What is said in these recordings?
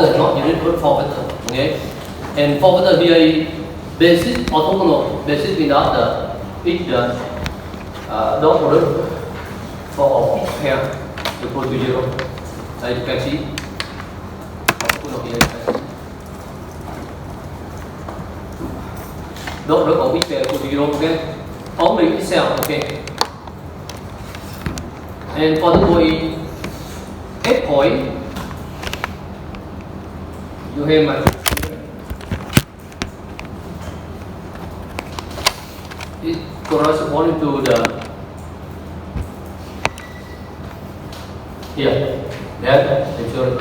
vector, not you need to put 4 vector. Okay, and 4 vector here basis orthogonal, basis without each dot product for each pair equal to 0. As you can see, orthogonal here. Dot product of each pair equal to 0. Okay, only itself. Okay, and for the point F point, you have my it corresponding to the here, that actually,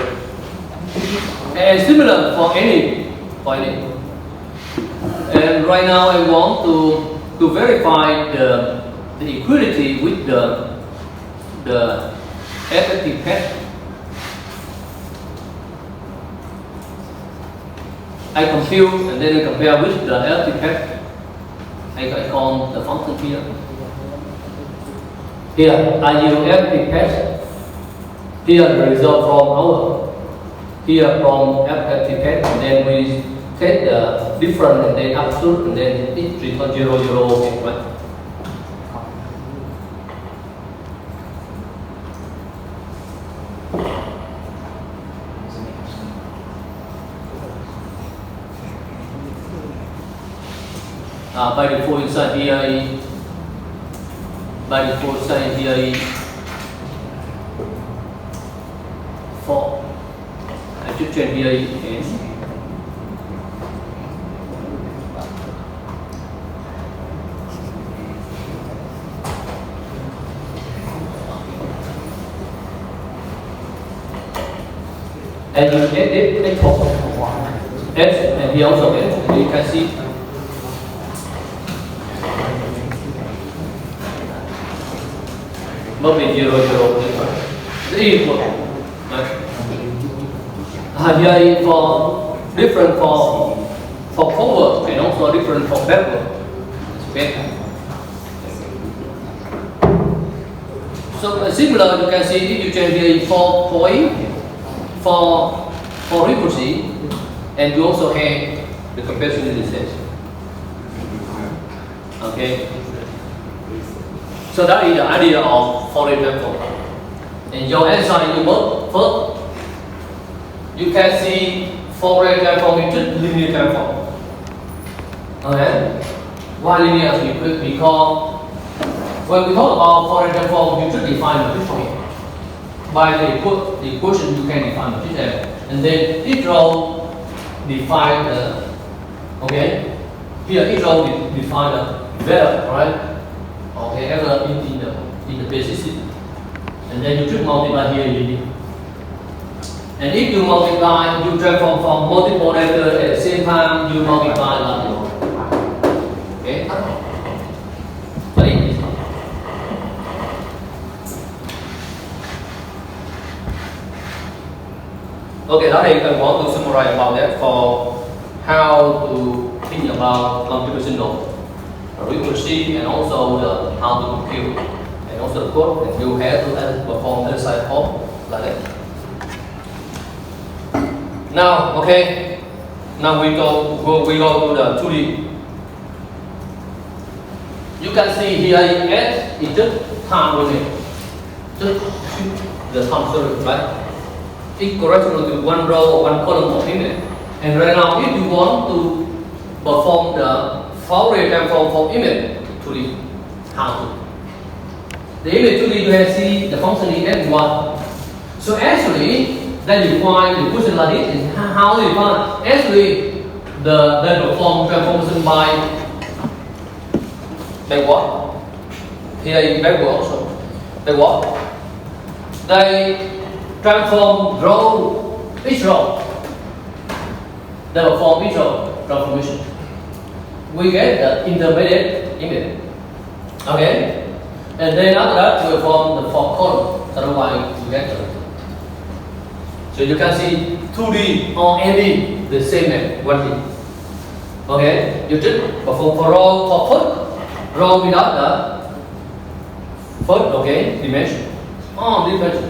and similar for any. And right now I want to verify the equality with the effective path. I compute and then I compare with the effective path. I call the function here. Here I use effective path. Here the result from our. Here from effective path, and then we take the difference and then absolute, and then it return 0, 0. Okay, right? By default inside here, for I should change here and you edit X and here also X, and you can see. Must be 0, 0, the equal. Here for different for forward and also different for backward. Okay. So similar, you can see if you change here 4 point for frequency, and you also have the capacity distance. Okay. So that is the idea of Fourier transform. And your answer you work first. You can see Fourier transform into linear transform. Okay? Why linear? Because when we talk about Fourier transform, you should define the picture. By the equation, you can define the picture, and then each row define the. Okay? Here each row define the vector, right? Okay, in the basis, and then you should multiply here. And if you multiply, you transform from multiple letters at the same time, you multiply that. Okay? Okay, that is I want to summarize about that for how to think about multiplication node. We will see, and also the how to compute, and also the code, and you have to perform exercise code like that. Now, okay, now we go to the 2D. You can see here S is just time limit, just the time series, right? It corresponds to one row or one column of image. And right now, if you want to perform the Fourier transform for image 2D, how to? The image 2D, you can see the function is f1. So actually, then you find the question like this is how do you find? Actually, they perform transformation by what? Here is backward also. By what? They transform each row. They perform each row transformation. We get the intermediate image. Okay? And then after that, we form the 4 column. Otherwise, we get the. So you can see 2D or any the same as 1D. Okay? You just perform for row for first row without the first, okay, dimension. Dimension.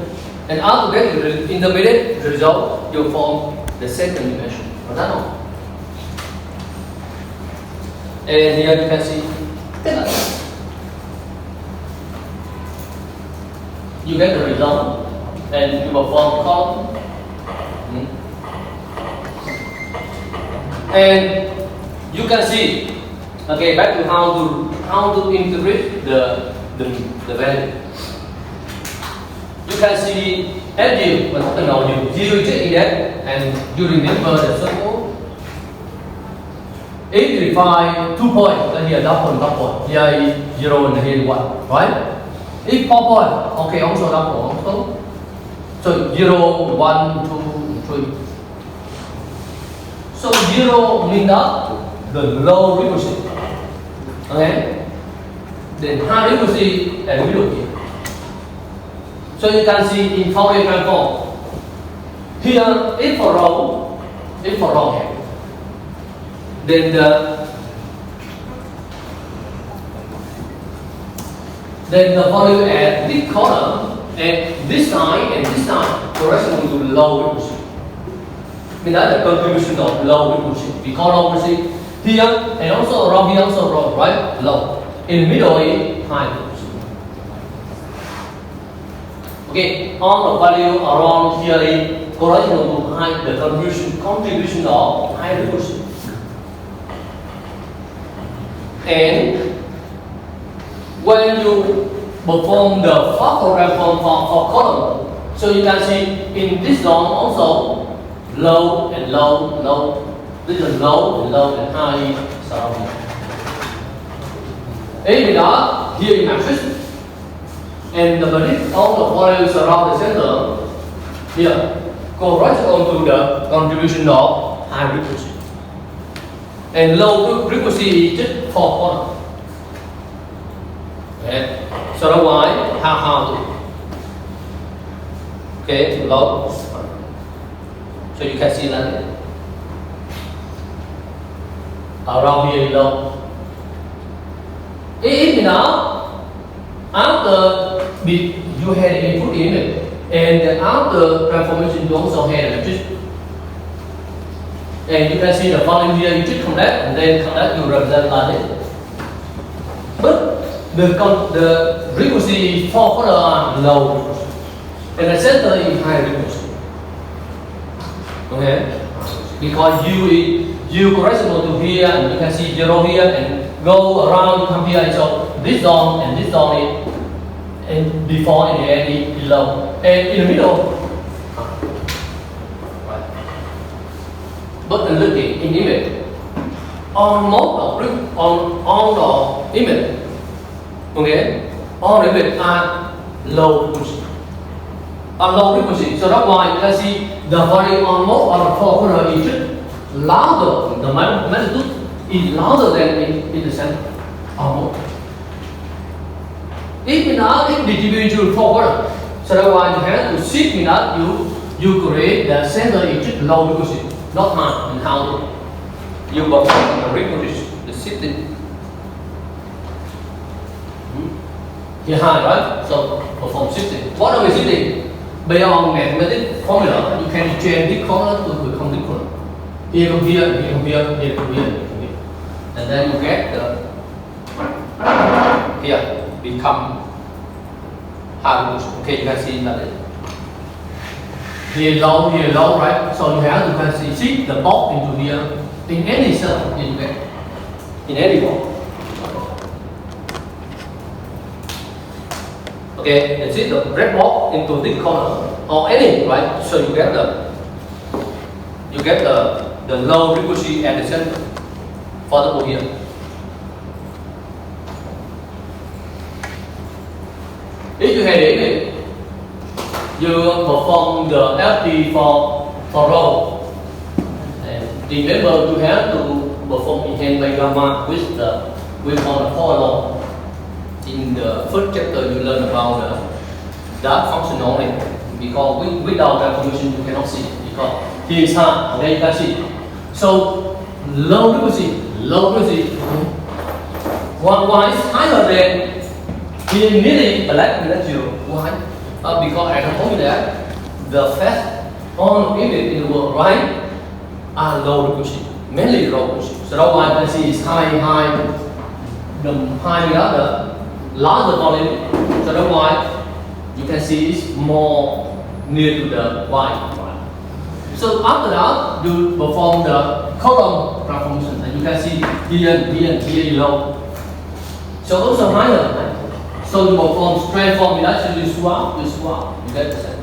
And after that, the intermediate result, you form the second dimension. And here you can see you get the result and you perform column. And you can see, okay, back to how to integrate the value. You can see as you it and you remember the circle. If you define 2 points, then here double, here is 0 and here is 1, right? If 4 points, okay, also double, also. So 0, 1, 2, 3. So 0 means that the low frequency. Okay? Then high frequency and middle key. So you can see in Fourier transform. Here, if for row, then the value at this column and this side correspond to low frequency. Means that the contribution of low frequency. We call low frequency here and also around here, also around, right? Low. In the middle is high frequency. Okay, all the value around here is correspond to high, the contribution of high frequency. And when you perform the focal transform for column, so you can see in this zone also low and low, low. This is low and high surrounding. If not, here in matrix, and the all the values around the center here correspond to the contribution of high frequency. And low frequency is just for column. Okay. So that's why how to okay low. So you can see that around here low. If now after you had input image and after transformation you also had electricity. And you can see the volume here, you just connect and then connect you represent like this. But the frequency for color are low frequency. And the center is high frequency. Okay? Because you correspond to here and you can see 0 here and go around, you come here. So this zone and this zone is and before and the end is low. And in the middle, but looking in image on the image, okay, all the image are low frequency. So that's why you can see the volume on most of the four corner is just louder. The magnitude is louder than in the center. Almost. If not, it distributes into four corner. So that's why you have to shift in that you create the center is just low frequency. Not high and how you perform the reproduce the shifting. Here high, right? So perform shifting. What are we shifting? Based on mathematical formula, you can change this corner to become this corner. Here from here, here from here, here from here, here from here. And then you get the here become high frequency. Okay, you can see that. Here low, right? So you have to see the box into here in any cell you get in any box. Okay, and see the red box into this corner or any, right? So you get the low frequency at the center for the here. If you had it, you perform the FT for row. And remember you have to perform enhanced by gamma with the for law. In the first chapter you learn about that function only because without that function you cannot see because here is high, okay, you can see. So low frequency. One is higher than immediately black zero. Why? Because I told you that the fast on image in the world, right? are low frequency, mainly low frequency. So that's why you can see it's high, the high without the larger volume. So that's why you can see it's more near to the Y. So after that, you perform the column transformation, and you can see here low. So also higher. Right? So you perform transform without you swap, you get the same.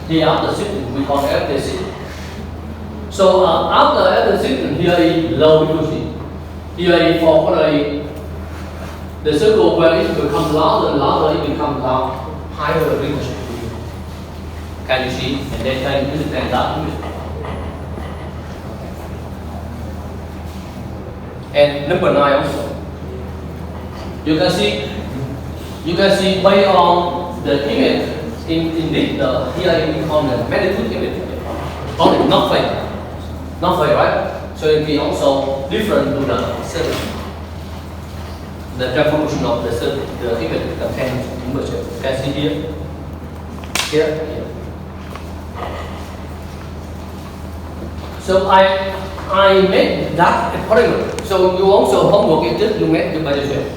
Here after shifting, we call after shifting. So after shifting, here is low frequency. Here is for the circle where it becomes louder, it becomes higher frequency. Can you see? And then can you understand that? And number 9 also. You can see based on the image in this here we call the magnitude image. Only not fake, right? So it can also different to the circuit. The transformation of the circuit, the image contains image. You can see here. So I made that accordingly. So you also homework it, you make the budget.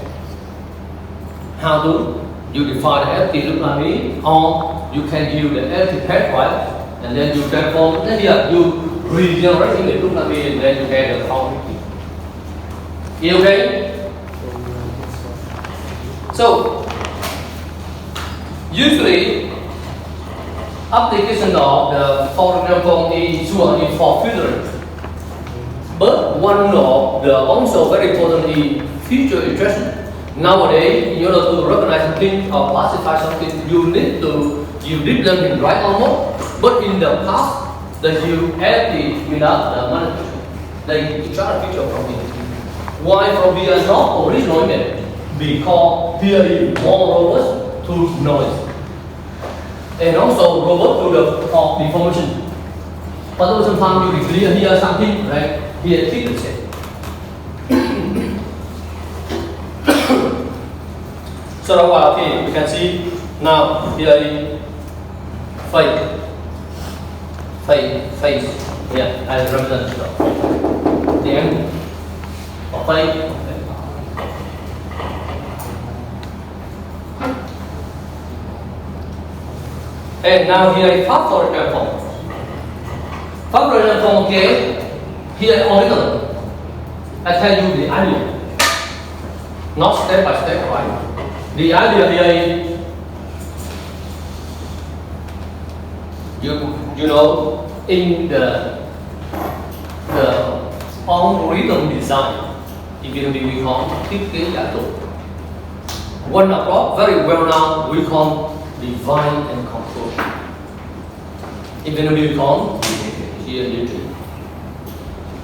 How do you define the LT look like me, or you can use the LT pathway and then you transform. Then here you regenerate the look like me and then you get the quantity. You okay? So usually application of the Fourier transform is usually for filtering. But one of the also very important is feature extraction. Nowadays, in order to recognize something or classify something, you need to use deep learning, right or not? But in the past, they use LT without the manipulation. They extract feature from it. Why from here not original image? Because here is more robust to noise. And also robust to the deformation. But sometimes you clear here something, right? Here keep the same. So now, okay, you can see now here is phase. Yeah, I represent the angle of phase. And now here is factorial transform. Factorial transform, okay, here original. I tell you the idea, not step by step, right? The idea here is, you know, in the algorithm design, if you we call thiết kế giả tưởng. One approach very well known we call divine and control. If you we call here.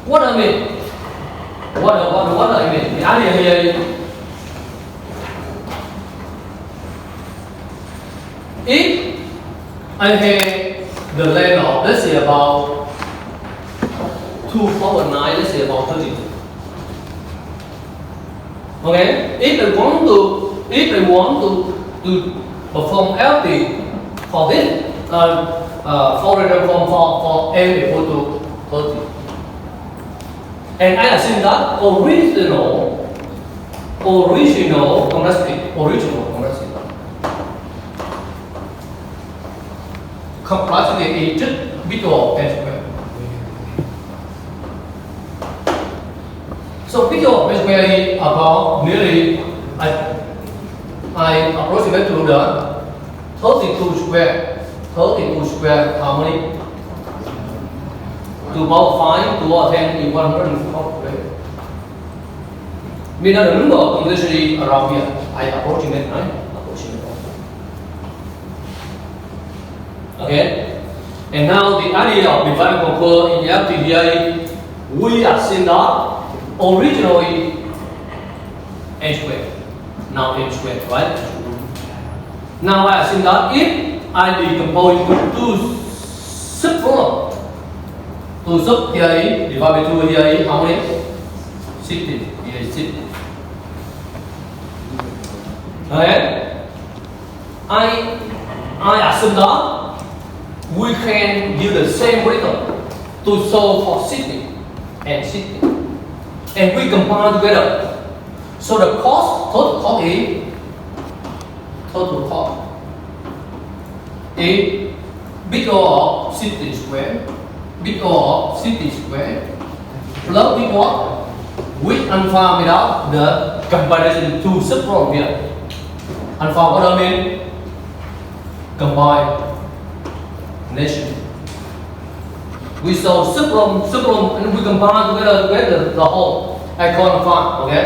What I mean? What I mean? The idea here is, if I have the length of, let's say about 2 power 9, let's say about 32. Okay, if I want to perform LT for this, Fourier transform for m equal to 30. And I assume that original complexity is just visual and square. So visual and square is about nearly, I approximate to the 32 square harmony. 2 power 5, 2 power 10 is 140. Meaning the number of complexity around here, I approximate, right? Okay, and now the idea of divine control in the Ipcv, we assume that originally n squared, now m squared, right? Now I assume that if I decompose into 2 subproblems, 2 sub here is divided by 2 here is how many? 60. Here is 60. Okay, I assume that we can use the same rhythm to solve for sitting and sitting. And we combine together. So the cost, total cost is big O of sitting square, big O of sitting square, plus big O with alpha without the comparison to subproblem here. Alpha what I mean? Combination. We solve subproblem, and we combine together the whole. I call alpha, okay?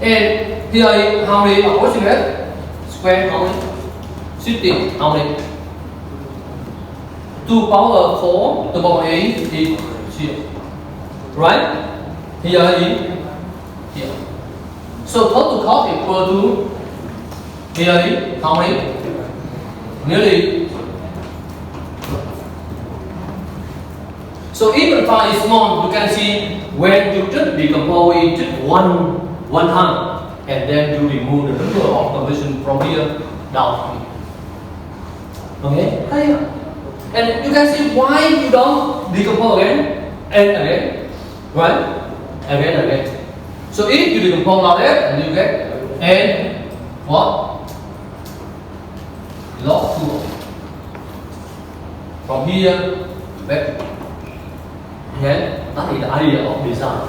And here is how many approximate square, how many? 16, how many? 2 power 4 to the power 8 is 0. Right? Here is here. So total cost equal to here is how many? Nearly. So even alpha is small, you can see when you just decompose it just one time, and then you remove the number of conversion from here down to here. Okay? And you can see why you don't decompose again and again. Right? Again and again. So if you decompose like that, and you get n what? Log 2 from here back. Okay? That is the idea of design.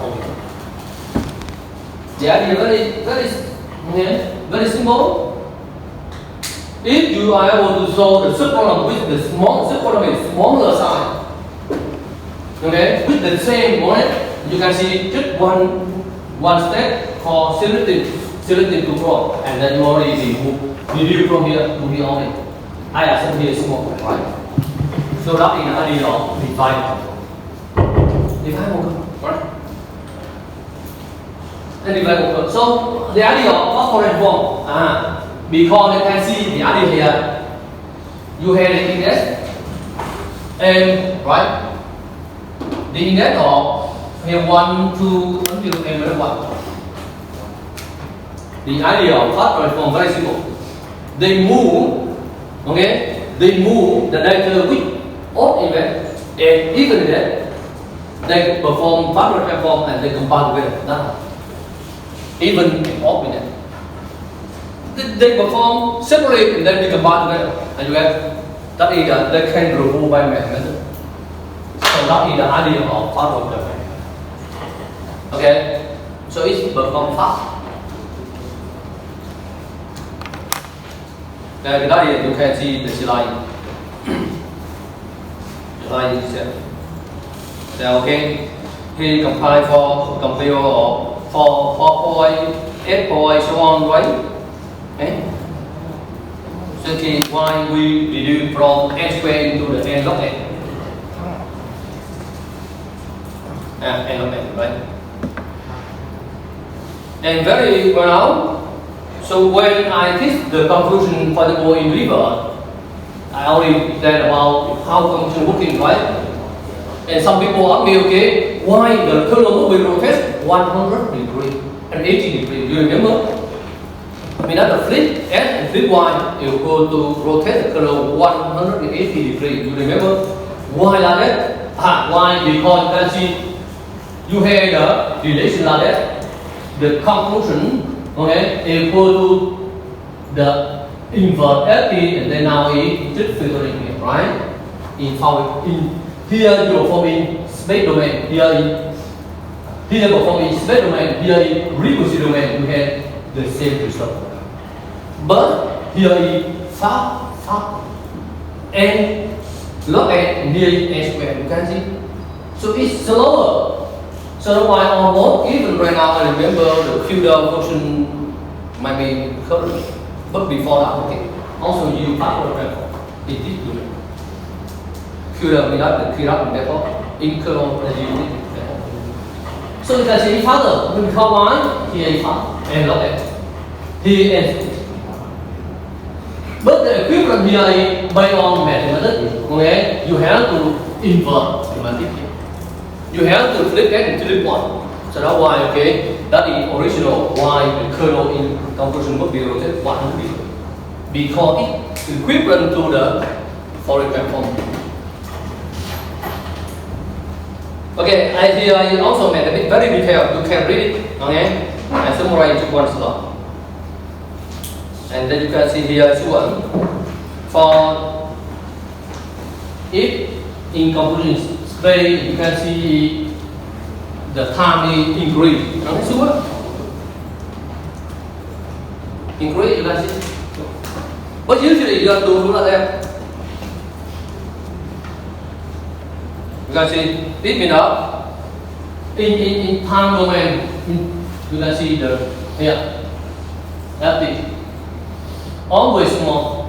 The idea very simple. If you are able to solve the subproblem with the subproblem is smaller size, okay, with the same model, you can see just one step for selective control, and then you already remove from here to here only. I assume here is small, right? So that is the idea of divide. Right? And divide. So the idea of phosphorus form, because you can see the idea here, you have the index, and right, the index of here 1, 2 until n 1. The idea of phosphorus form very simple. They move, okay, they move the data with odd event and even event. They perform phosphorus transform and they combine together. That's even in odd event. They perform separately and then they combine together. And you have that is they can remove by method. So that is the idea of phosphorus transform. Okay, so it's perform fast. That is you can see the slide. Slide itself. So okay, he compile for compare for point, 8 point, so on, right? Okay. So okay, why we reduce from n square into the n log n? N log n, right? And very well now. So when I teach the conclusion for the ball in river, I only said about how function working, right? And some people ask me, okay, why the column will rotate 100 degrees and 80 degrees? Do you remember? I mean, that the flip S and flip Y, you go to rotate the column 180 degrees. Do you remember? Why like that? Why? Because you can see you have the relation like that. The conclusion, okay, equal to the inverse FT, and then now it's just filtering here, right? Here you perform in space domain, here perform in space domain, here in frequency domain, you have the same result. But here is far, and log n, here is n square, you can see. So it's slower. So that's why almost, even right now, I remember the Qdot function might be current. But before that, okay, also you power transform. It is good. Qdot without the Qdot therefore, in column as you did. So you can see further, when we combine, here is far, and log n. Here is. But the equivalent here is based on mathematics. Okay, you have to invert mathematics. You have to flip that into the one. So that's why, okay, that is original why the kernel in conclusion would be rotated 100 degrees. Because it's equivalent to the Fourier transform. Okay, I here I also made a bit very detailed. You can read it. Okay, I summarize it one slot. And then you can see here as well. For if in computing space, you can see the time is increased. Okay, so increase you can see. But usually you have to do like that. You can see this means in time domain you can see the here empty. Always small.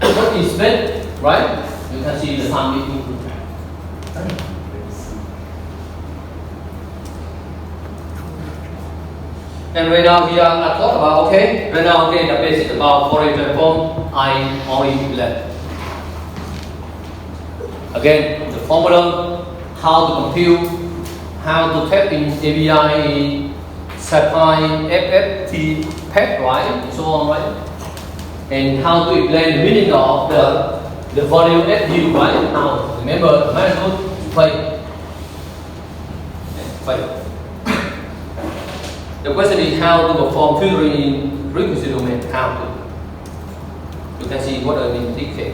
What is big, right? You can see the time is increased. And right now here I thought about okay. Right now okay, the basic about Fourier transform I already left. Again, the formula, how to compute, how to type in ABI, supply, FFT, PET, right? And so on, right? And how to explain the meaning of the volume FU, right? Now, remember, method fail. The question is how to perform filtering in frequency domain. How to? You can see what I mean. Okay.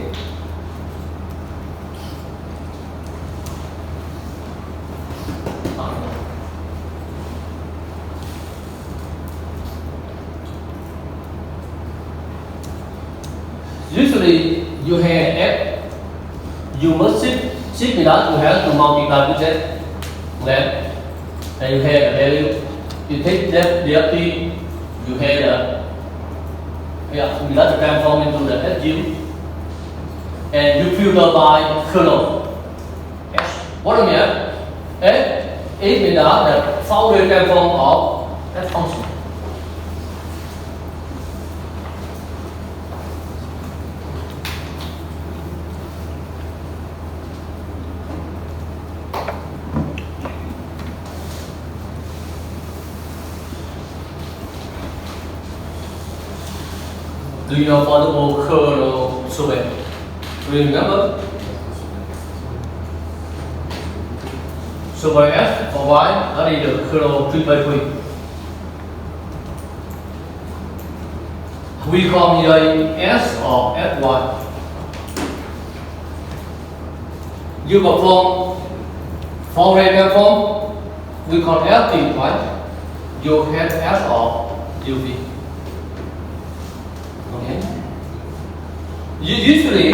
Usually you have F, you must shift it out, you have to multiply with that. Okay? And you have a value. You take that DFT, you have you let the transform into the SU, and you filter by kernel. Yes. What do you mean? F is means the Fourier transform of that function. Do you know for the kernel survey? Do you remember? Survey F for Y, that is the kernel 3x3. We call it S or Fy. You perform Fourier transform, we call FT, right? You have S or UV. Usually,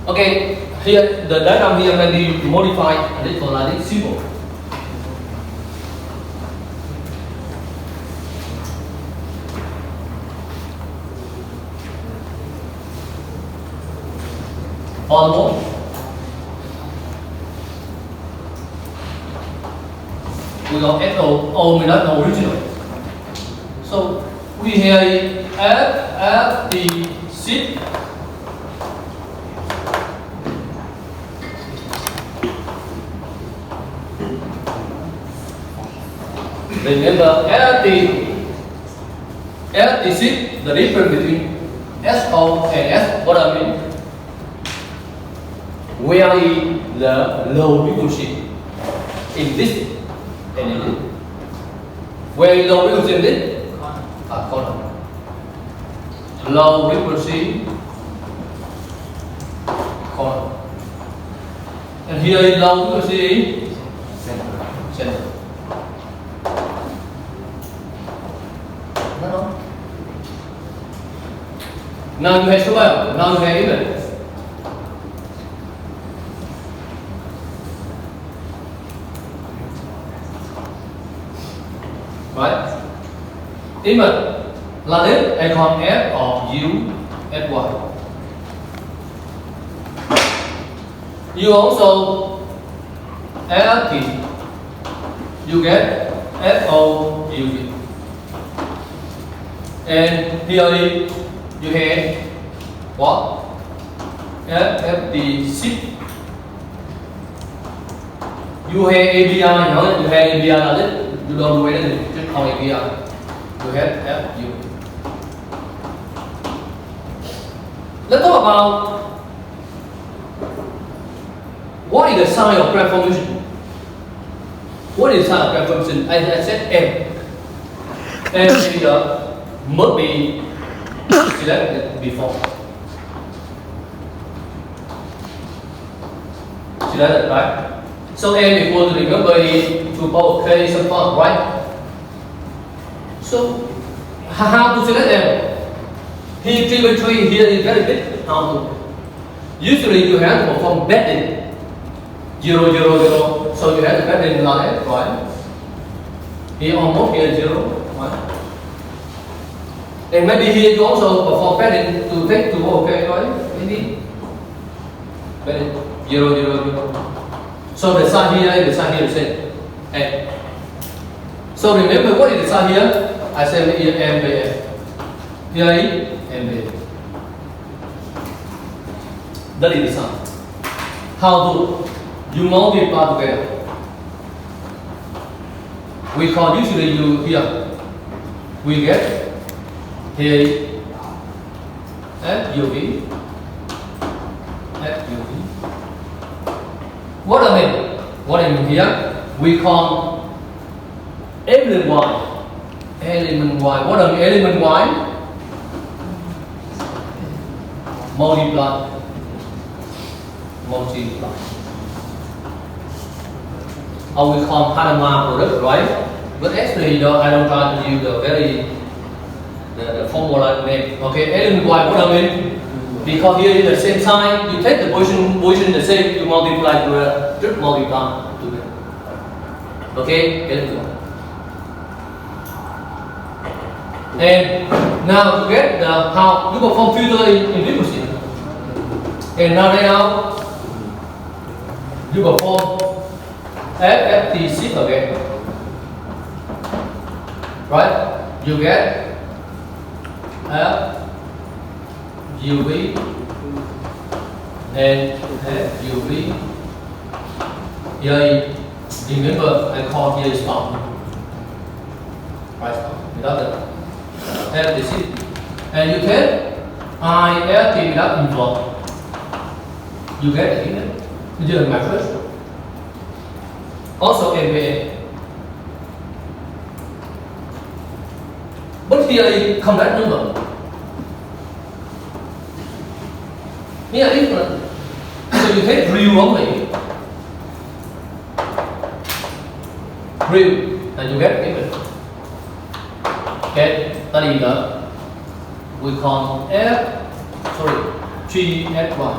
okay, here the diagram here may be modified a little like this symbol. Almost. We got O means not original. So we have F the seed. Remember F the seed, the difference between SO and S, what I mean? Where is the low frequency in this and in this? Where is low frequency in this? Column. Low frequency column. And here is low frequency center. Now you have survival. Now you have event. Right? Event. Là this icon F or U, Fy. You also LT, you get FOUV. And here you have what? FFD6. You have ABI, no? You have ABI là this. You don't do anything, just call ABI. You have FU. Let's talk about What is the sign of graph formation? What is the sign of graph formation? As I said, M. M must be selected before. Selected, right? So M equal to, remember, to power k some part, right? So how to select M? Here geometry here is very big. How to? Usually you have to perform bedding. 0, 0, 0. So you have to bed in like that, right? Here almost here 0, right? And maybe here you also perform bedding to take to okay, right? Maybe bedding 0, 0, 0. So the sign here and the sign here is the same. And so remember what is the sign here? I said here M by F. Here is M by F. That is the sign. How to? You multiply together. We call usually you here. We get here FUV. FUV. What I mean? What I mean here? We call element Y. Element Y. What I mean element Y? Multiply. Multiply. Or we call Panama product, right? But actually, I don't try to use the formula name. Okay, element Y, what I mean? Because here is the same sign, you take the position the same, you multiply to just multiply together. Okay, element Y. And now to get the how you perform filter in frequency. And now you perform FFT6 again, right? You get F UV and F UV. Here, remember I call here is stop, right? Without the FFT6, and you get IFT without invert. You get it here. You do my first. Also MBA. But here is complex number. Here is different. So you take real only. Real, and you get even. Okay, that is the we call GFY.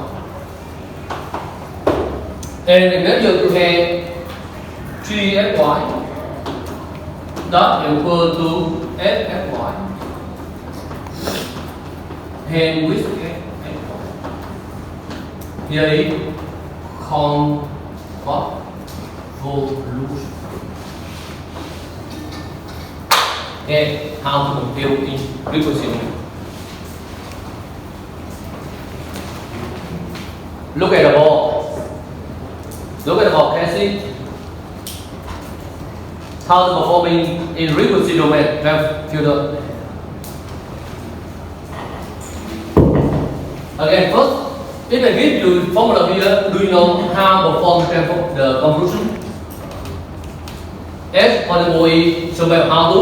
And remember you have GFY that equal to FFY and with FFY. Here is convolution. And how to compute in frequency. Look at the ball. Look at the ball, can you see? How to perform in frequency domain filter. Again, first, if I give you formula here, do you know how to perform the convolution? S on the OE, so how to?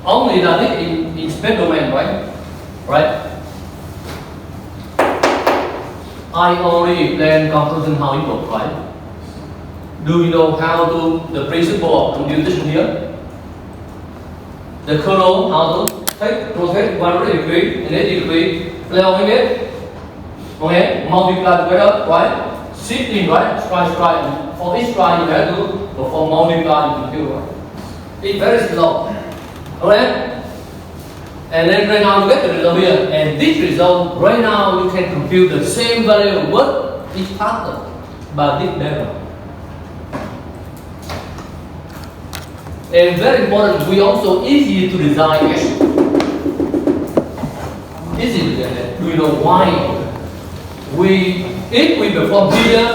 Only that it in space domain, right? Right? I already plan convolution how it works, right? Do you know how to the principle of computation here? The kernel how to take rotate 180 degree and 80 degree, play on it. Okay, multiply together, right? Shifting, right? Strike. For each strike you have to perform multiply in computer, right? It's very slow. Alright? And then right now you get the result here, and this result right now you can compute the same value what each pattern by this level. And very important, we also easy to design action. Easy to get that. Do you know why? If we perform here,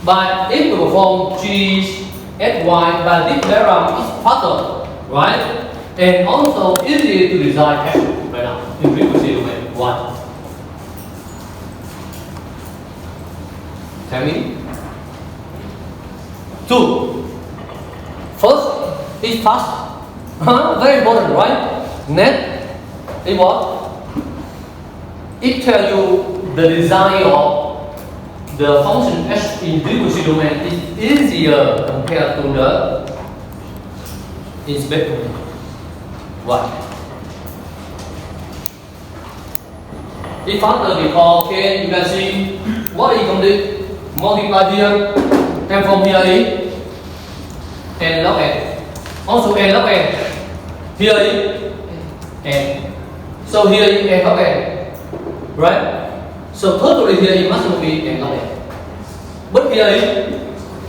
but if we perform G, S, Y by this theorem is pattern, right? And also easy to design action right now in frequency domain 1. Tell me. 2. First, it's fast. Very important, right? Next, it what? It tells you the design of the function h in frequency domain is easier compared to the in space domain. Why? It's faster because okay, you can see what is complete. Multiply here, and from here is n log n. Also n log n. Here is n. So here is n log n. Right? So totally here it must be n log n. But here is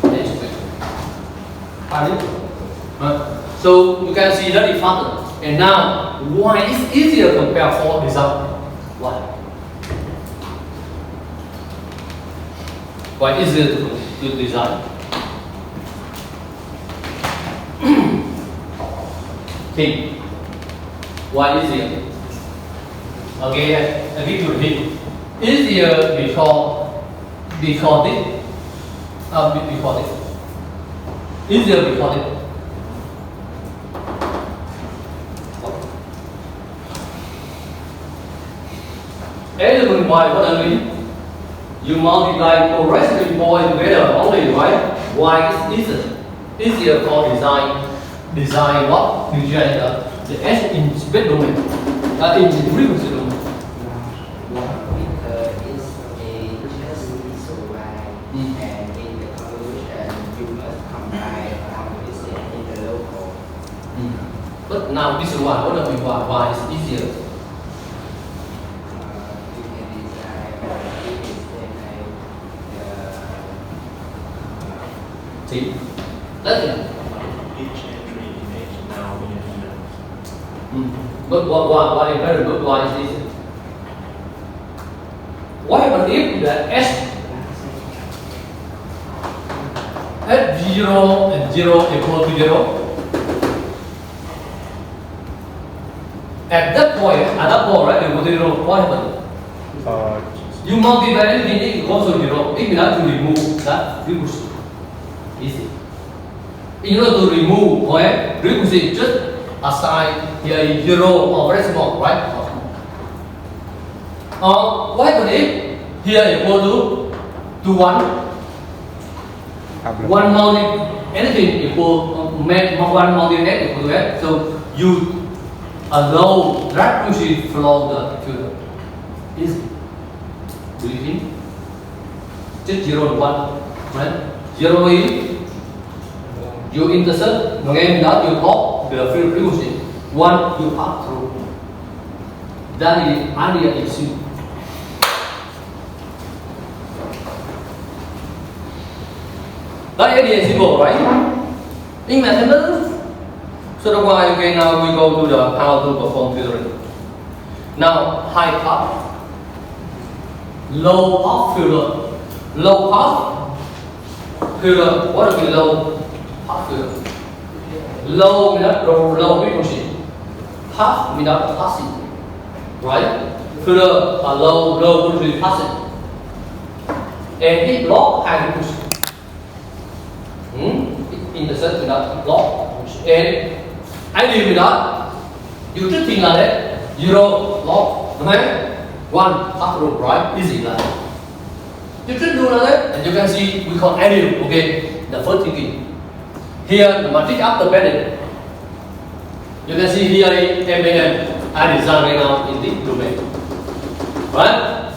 n squared. So you can see that it's faster. And now why is easier compared for design? Why? Why is it to design? Think. Why easier? Okay, I give you a hint. Easier because this. Because this. Easier because this. Element y, what I mean? You multiply progressively more together only, right? Y is easier for design what? Design the S in space domain, in frequency domain. Because it's a just so wide, and in the convolution you must combine complicit in the local. But now this is why. What do you mean why is easier? You can design it is See, that's it. Each entry image now in a dimension. But why is very good? Why is this? What happens if the S 0 and 0 equal to 0? At that point, right, equal to 0, what happens? You multiply anything it equals to 0. It means to remove that frequency. Easy. In order to remove frequency, just assign here is 0 or very small, right? What happens if here equal to 1? 1 multiply anything equal make 1 multiply equal to x. So you allow that frequency flow the filter. Easy. Do you think? Just 0 and 1, right? 0 is you intercept, again that you pop the field frequency. 1 you pass through. That is idea is simple. That idea is simple, right? In mathematics, so that's why okay now we go to the how to perform filtering. Now high pass, low pass filter, low pass filter. What is low pass filter? Low means low frequency. Pass means passive, right? Filter are low frequency passive, and it block high frequency. In the sense that block and ideal with that, you just think like that 0 block, okay? 1 pass through, right? Easy like that. You just do like that, and you can see we call ideal, okay? The first thinking. Here the matrix after padding. You can see here is MAM. I design right now in this domain, right?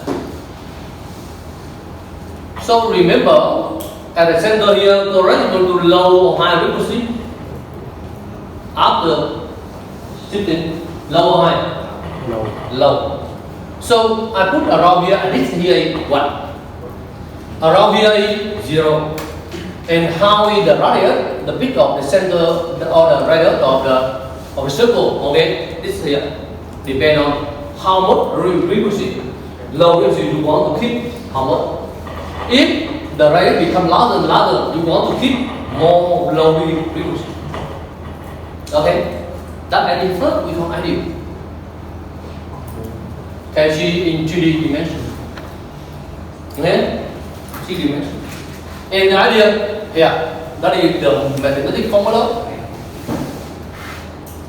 So remember, at the center here, correspond to low or high frequency. After shifting, low or high? Low. So I put around here, and this here is 1. Around here is 0. And how is the radius, the peak of the center, or the radius of the circle? Okay, this here depend on how much frequency, low frequency you want to keep. How much? If the radius become larger and larger, you want to keep more low frequency. Okay, that ideal first we call ideal. Can see in 3D dimension. Okay, 3D dimension. And the idea here, that is the mathematical formula.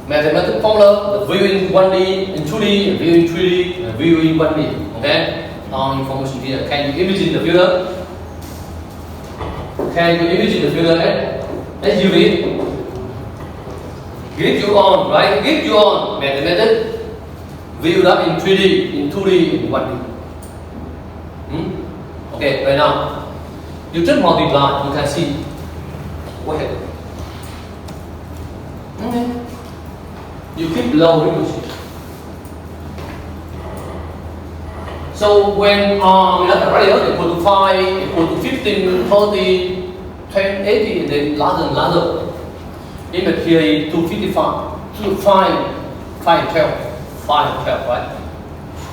Mathematical formula, the view in 1D, in 2D, view in 3D, and view in 1D. Okay? All information here. Can you imagine the fielder? Can you imagine the fielder as you read? Give you on, right? Give you on mathematics, view that in 3D, in 2D, in 1D. Okay, right now, you just multiply, you can see what happened. Okay. You keep low frequency. So when we have a radio equal to 5, equal to 15, 30, 10, 80, and then larger. Image here is 255, 5, 12, right?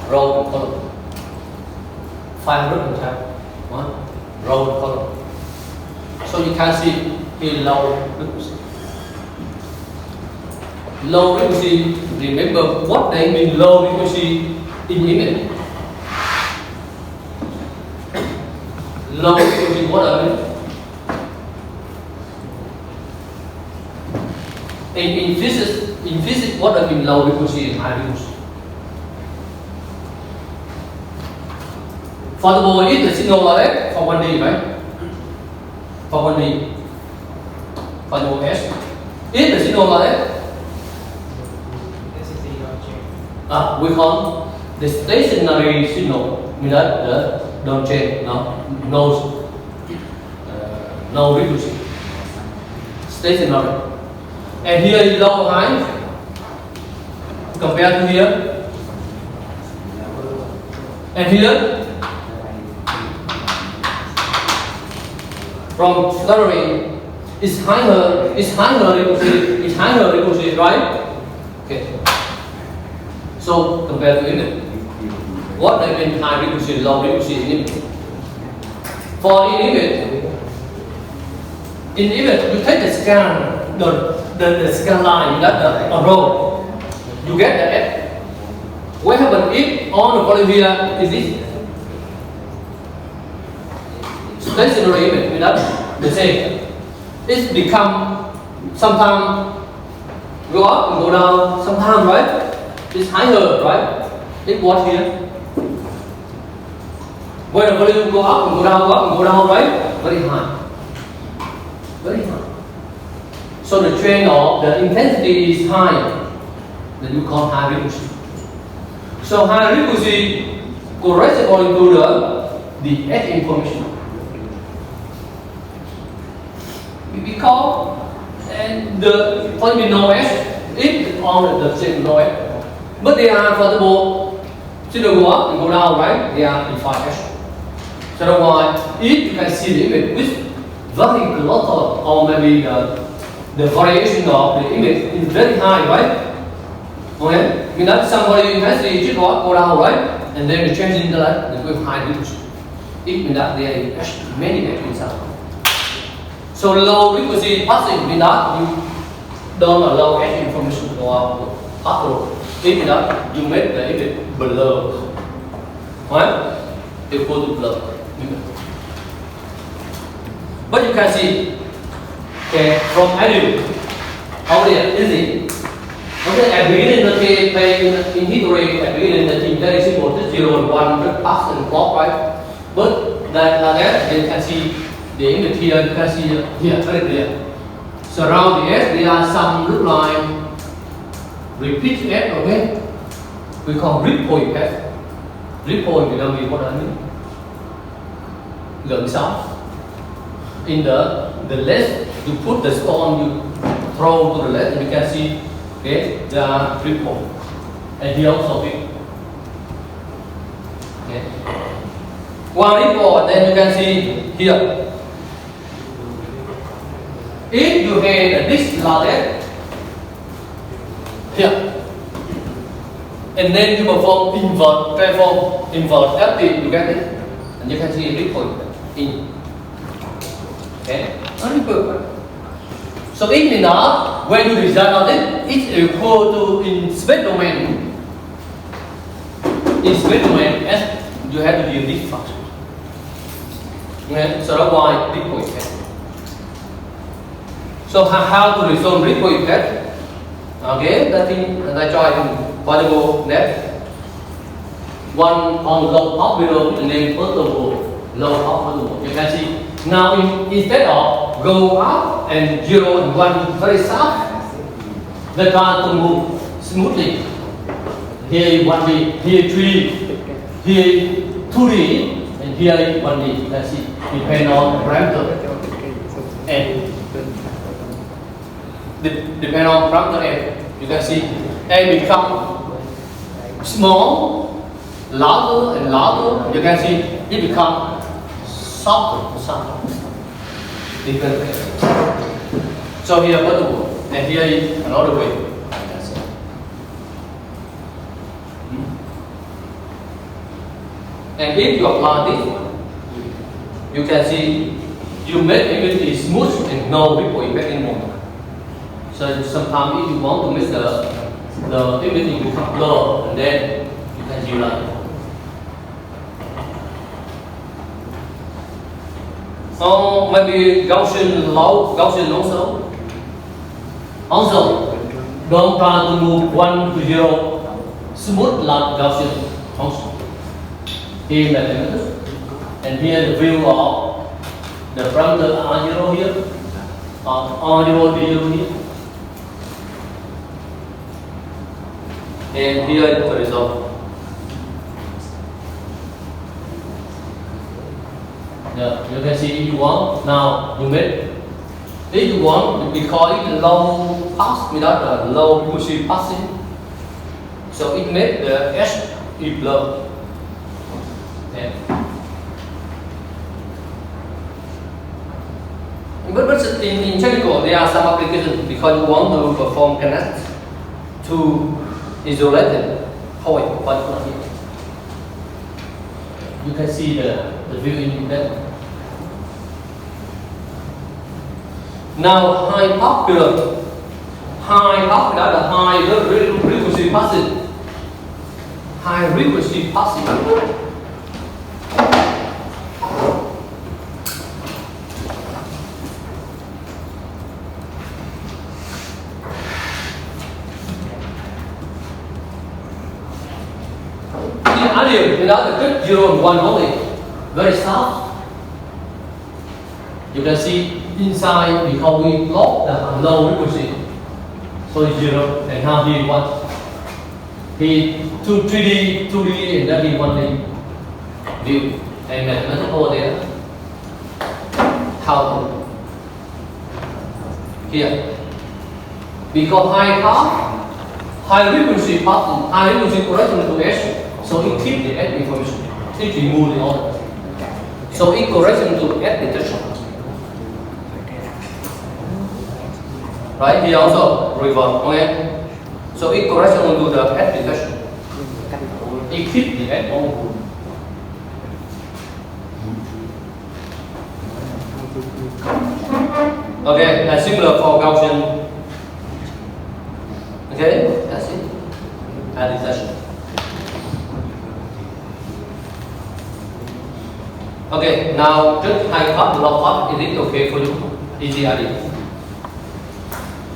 Row and column. 512, right? Row and column. So you can see here low frequency. Low frequency, remember what they mean low frequency in image. Low frequency, what I mean? In physics, what I mean low frequency and high frequency. For example, if the signal like that for 1D, right? For 1D, for example, S. If the signal like that, we call the stationary signal, means that the don't change, no frequency, stationary. And here is low high compared to here, and here from stationary is higher frequency, right? Okay. So compared to image, what I mean high frequency, low frequency in image. For in image, you take the scan, the scan line, that a row, you get the F. What happens if on the volume here is this? Stationary image, that the same. It become sometimes go up and go down, sometimes, right? It's higher, right? It what here? When the volume go up and go down, right? Very high. Very high. So the trend of the intensity is high. Then you call high frequency. So high frequency corresponds to the edge information. We call and the point we know edge, it on the same no edge. But they are, for example, signal go up and go down, right? They are in 5S. So that's why if you can see the image with very glottal or maybe the variation of the image is very high, right? Okay? Means that somebody has the go down, right? And then the change in the light, they will high frequency. It means that there are many edges inside. So low frequency passing means that you don't allow edge information to go up. It means that you make the image blur, right? Equal to blur. But you can see, okay, from ideal, how there is it? Okay, at the beginning the in history, at the beginning the thing very simple, just 0 and 1, just pass and clock, right? But that you can see the image here, you can see here, very clear. So around the edge there are some look like repeat edge, okay? We call ripple effect. Ripple in Vietnamese, what I mean? Gần sóng. In the left, you put the stone, you throw to the left, and you can see, okay, there are ripple. And here also big. Okay. One ripple, and then you can see here. If you had this like that, here, and then you perform invert FT, you get it, and you can see ripple in. Okay, very good. So it means that when you design on it, it's equal to in space domain. In space domain, as you have to use this function. Okay, so that's why ripple effect. So how to resolve ripple effect? Okay, that thing I try to possible net. One on low top below and then vertical, low top vertical. You can see now instead of go up and 0 and 1 very soft, the car to move smoothly. Here 1D, here 3, here 2D, and here 1D. You can see depend on parameter and depend on parameter and you can see and become small. Louder and louder, you can see it becomes softer and softer. Different. So here vertical, and here is another way. And if you apply this, you can see you make image smooth and no ripple effect anymore. So sometimes if you want to make the image become blur, and then you can do that. So maybe Gaussian low, Gaussian also. Also, don't try to move 1 to 0 smooth like Gaussian also. Here mathematics, and here the view of the parameter R0 here, R0 D0 here, and here the result. Yeah, you can see if you want, now you make, if you want, we call it low pass without a low frequency passing. So it makes the S blur. Yeah. But in technical, there are some applications because you want to perform connect to isolated point, but here. You can see the view in that. Now high popular, the high frequency passing, high frequency passing. Without the good 0 and 1 only, very soft. You can see inside because we lock the low frequency. So it's 0 and now here 1. Here 3D, and then here 1D view. And mathematical there. How to here. Because high pass, high frequency passing, high frequency correction to S. So it keeps the S information, it removes the order. So it correction to S detection. Right, here also reverse, okay? So it correction to the S detection. It keeps the S on. Okay, and similar for Gaussian. Okay, that's it. And detection. Okay, now just high cut, low cut, is it okay for you? Easy idea.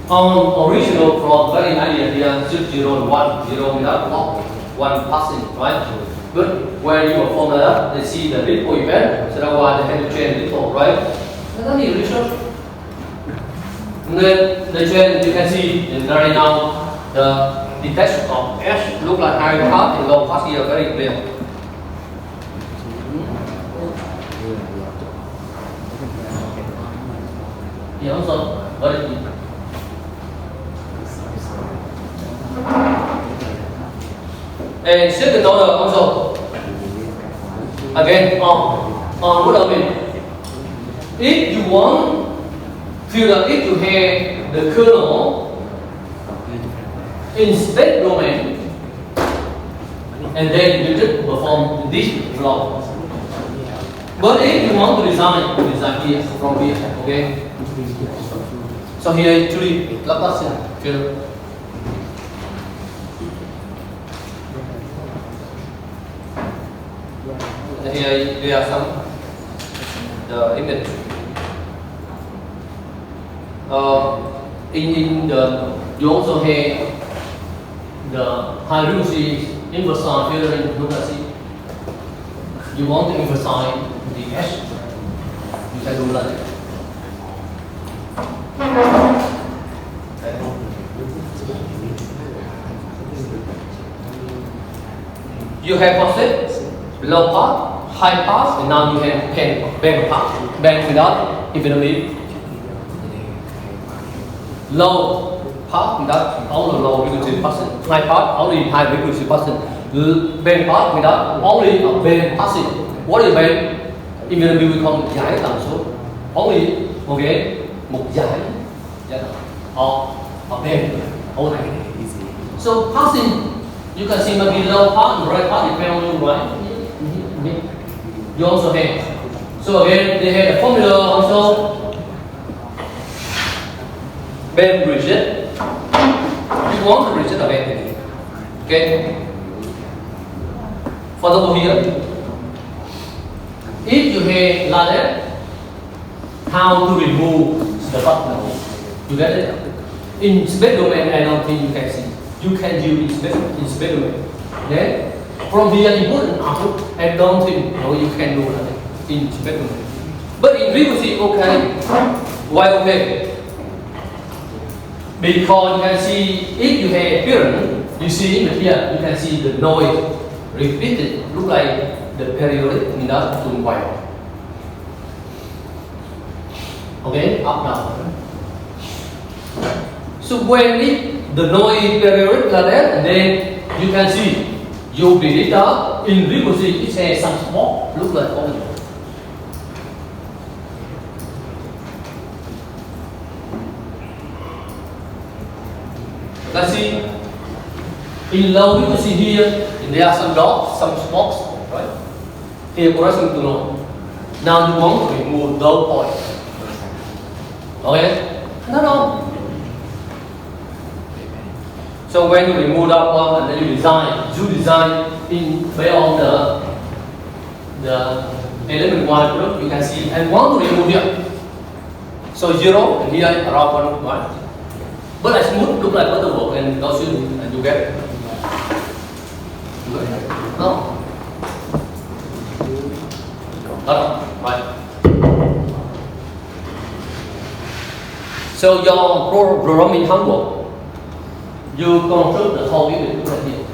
Original from very idea here, 0 and 1, 0 without lock, 1 passing, right? But when you perform that, they see the ripple event, so that's why they have to change ripple, right? And then you research. And then the change, you can see in right now, the detection of S look like high cut and low cut here very clear. Yeah, also very deep. And second order also again on what I mean. If you want feel that if you have the kernel in state domain and then you just perform this flow. But if you want to design here from here, okay? So here is 3 Laplacian field. And here there are some the image. In the you also have the high frequency emphasize filtering. Look at it. You want to emphasize the edge. You can do that. You have positive, low pass, high pass, and now you have band pass, band without infinity. Low pass without only low frequency passing, high pass only high frequency passing, band pass without only a band passing. What is band? Infinity we call giải tần số. Only một giải or a band only. So passing. You can see maybe low part and right part depend on you, right? You also have. So again, they have a formula also. Band rigid. You want to rigid a band. Okay. For example here, if you have like that, how to remove the button? You get it? In space domain, I don't think you can see. You can use in space domain. Then from here input and output, I don't think you can do that in space domain. But in frequency, okay. Why okay? Because you can see if you have appearance, you see in here, you can see the noise repeated, look like the periodic in that tune wire. Okay, up down. So when the noise periodic like that, then you can see your data in frequency it has some spot look like orange. Let's see. In low frequency here, there are some dots, some spots, right? Here corresponding to noise. Now you want to remove those points. Okay? No. So when you remove that one and then you design in based on the element one group, you can see and want to remove here. So 0 and here around 1. But I smooth look like butterwork and Gaussian and you get it. No. Right. So your programming homework, you construct the whole unit right here.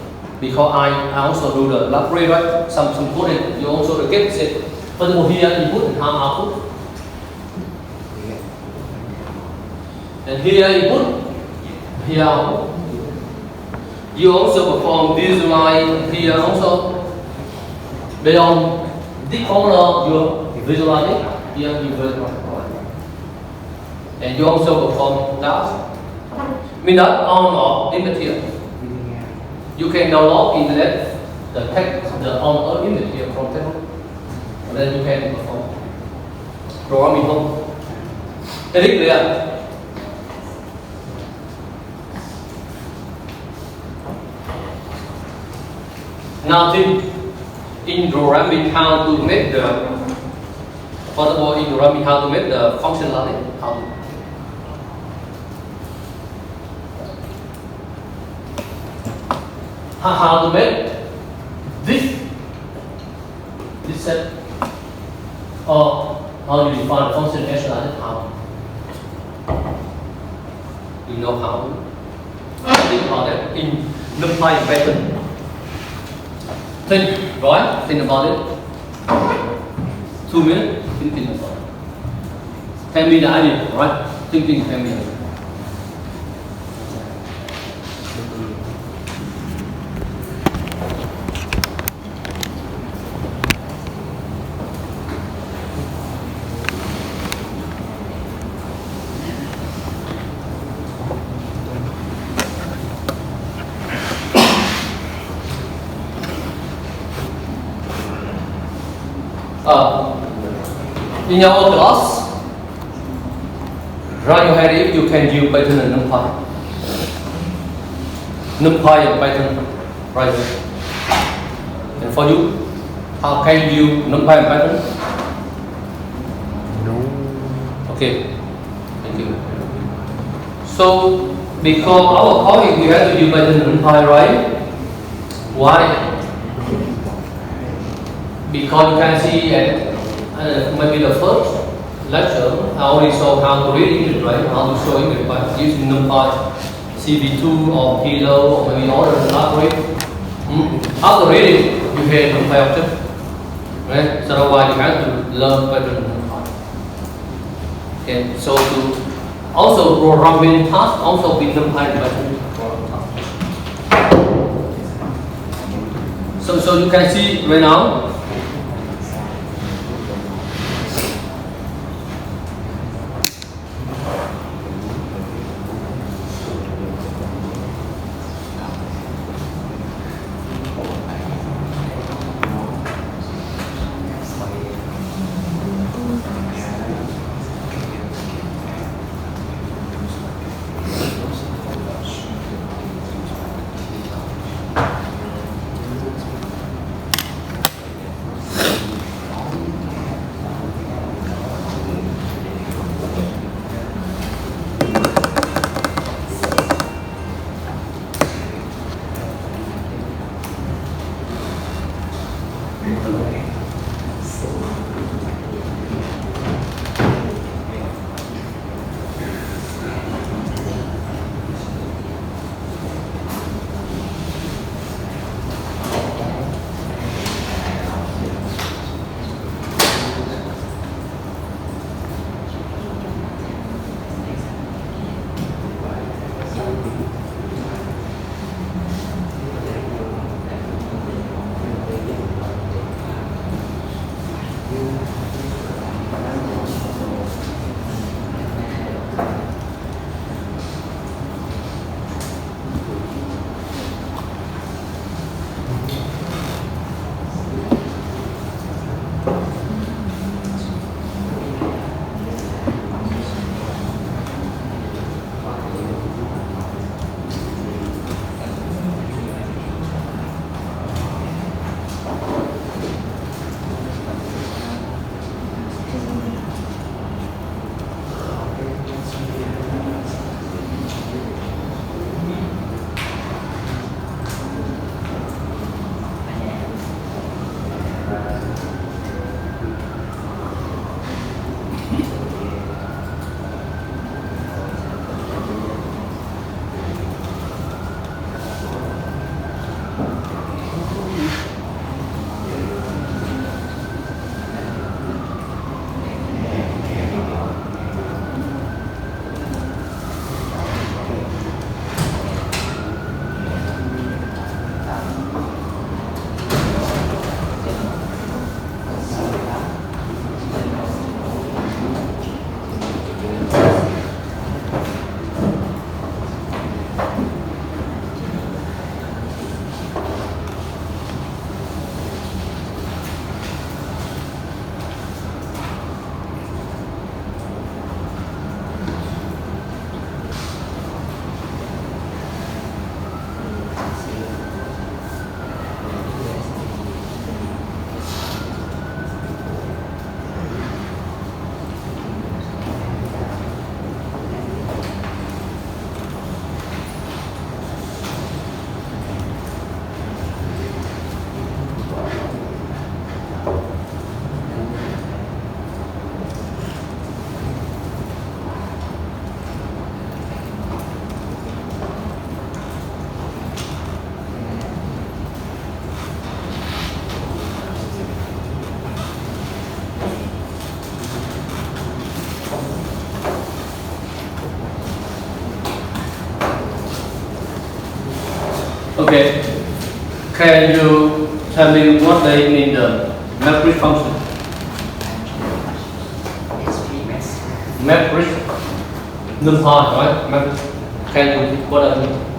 Because I also do the library, right? Some coding, you also get it. For example, here input and output. And here input, here output. You also perform visualize here also. Based on this formula, you visualize it. Here you visualize. And you also perform that. Mean that on or image here. You can download internet the text, the on or image here from table. And then you can perform programming home. Is it clear? Now in programming how to make the first of all in programming how to make the functionality how to make this set or how you define the function as how you know how to think about that in NumPy pattern. Think about it. 2 minutes, think about it. Tell me the idea, right? Thinking, tell me. In your class, raise your hand if you can use Python and NumPy. NumPy and Python, right? And for you, how can you use NumPy and Python? Okay, thank you. So, because our colleague we have to use by the numpy, right? Why? Because you can see at maybe the first lecture, I already saw how to read English, right? How to show English by using numpy, CV2 or kilo or maybe other library. After reading, you hear numpy object, right? So that's why you have to learn better numpy. Okay, so to also programming task also be numpy better. So you can see right now. Okay. Can you tell me what they mean the matrix function? Matrix. Numpy, right? Matrix. Can you what I mean?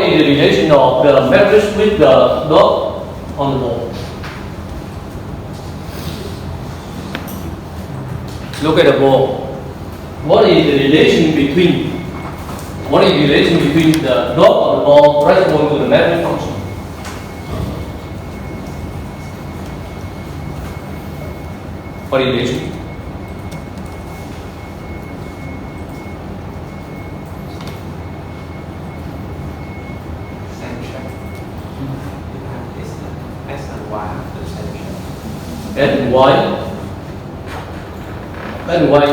what is the relation of the matrix with the dot on the ball? Look at the ball. What is the relation between the dot on the ball corresponding to the matrix function? What is the relation? Sanction. You have this X and Y after sanction. And Y. And Y.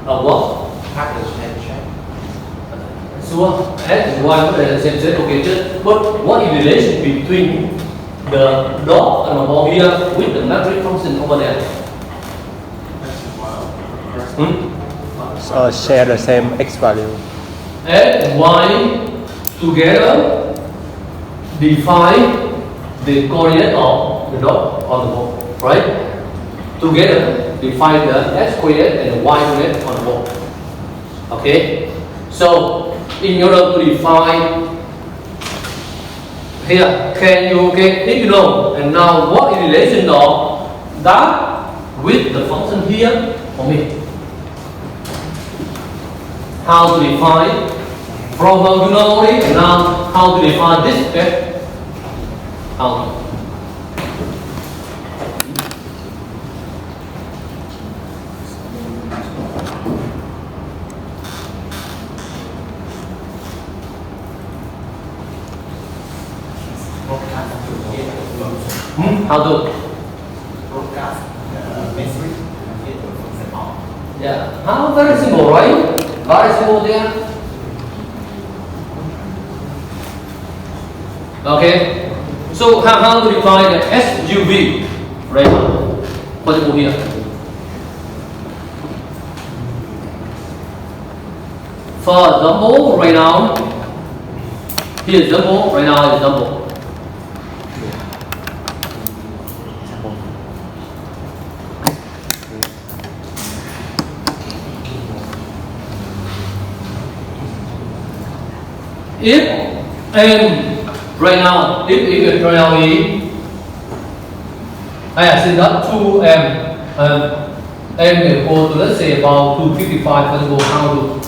What? After sanction. So X and Y có thể là xem xét okay chứ. But what is the relation between the dot and the ball here with the matrix function over there? Share the same x value. X and Y together define the coordinate of the dot on the ball, right? Together define the x coordinate and the y coordinate on the ball. Okay? So in order to define here, can you get if you know, and now what is the relation of that with the function here for me? How to define from you know already, and now how to define this f? How to? How to? Broadcast metric and the function of. Yeah. How very simple, right? Very simple there. Okay. So how to define the SUV right now? For example here. For example, right now, here is example, right now is example. If m right now, if right now is I say that 2m m equal to let's say about 255, for example,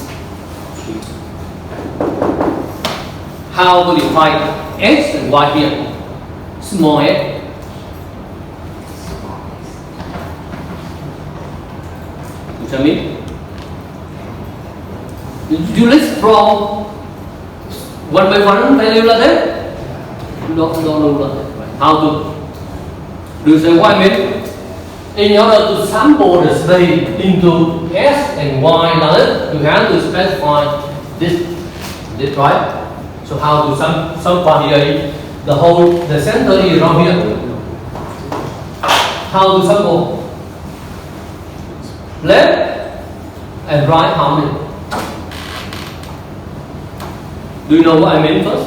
how to define x and y here, small x. You tell me? You list from 1 by 1 value là thế? No, how to? Do you say what I mean? In order to sample the space into S and Y, you have to specify this right? So how to sample here? The center is around here. How to sample? Left and right how many? Do you know what I mean first?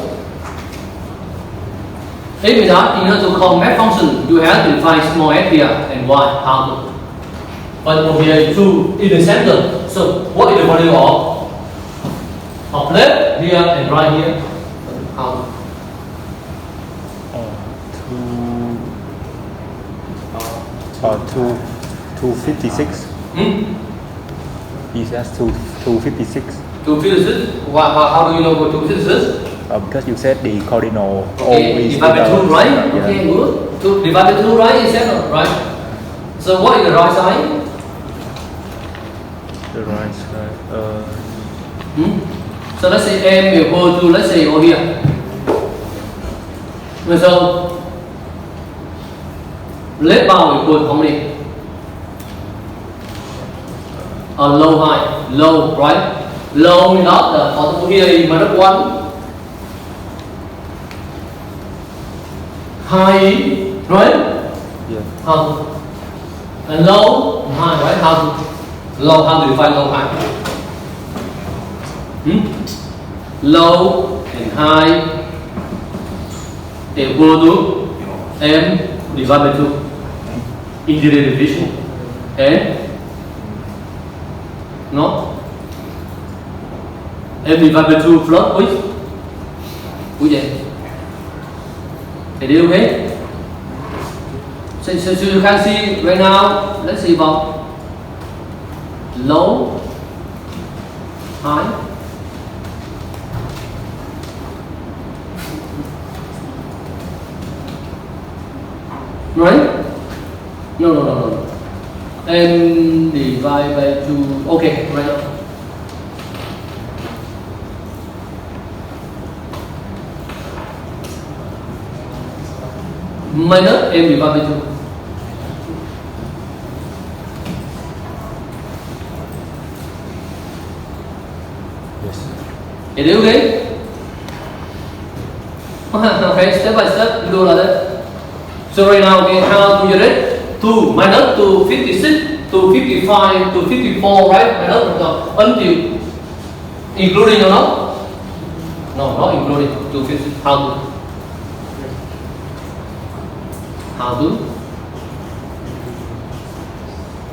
If that in order to call map function, you have to define small f here and y. How to? But over here 2 in the center. So what is the value of left here and right here? How? Two 256. He says 256. 256. How do you know what 256? Because you said the cardinal Okay, always divide by 2, right? Yeah. Okay, good. 2 divide by 2, right? Is that right? So what is the right side? The right side. So let's say m equal to, let's say over here. So left bound equal to how many? Low, high. Low, right? Low not the possible here is minus 1. High, right? Yeah. How? And low, high, right? How to define low, high? Low and high equal to m divided by 2 interior division and no m divided by 2 plus with Good day. Is it okay? So you can see right now, let's see about low, high. Right? No. And divide by 2. Okay, right now. Minus m divide by 2. Yes. Is it okay? Okay, step by step, you do like that. So right now, okay, how do you read? 2 minus 2, 56, to 55, to 54, right? Minus until, including or not? No, not including, to 50, how to?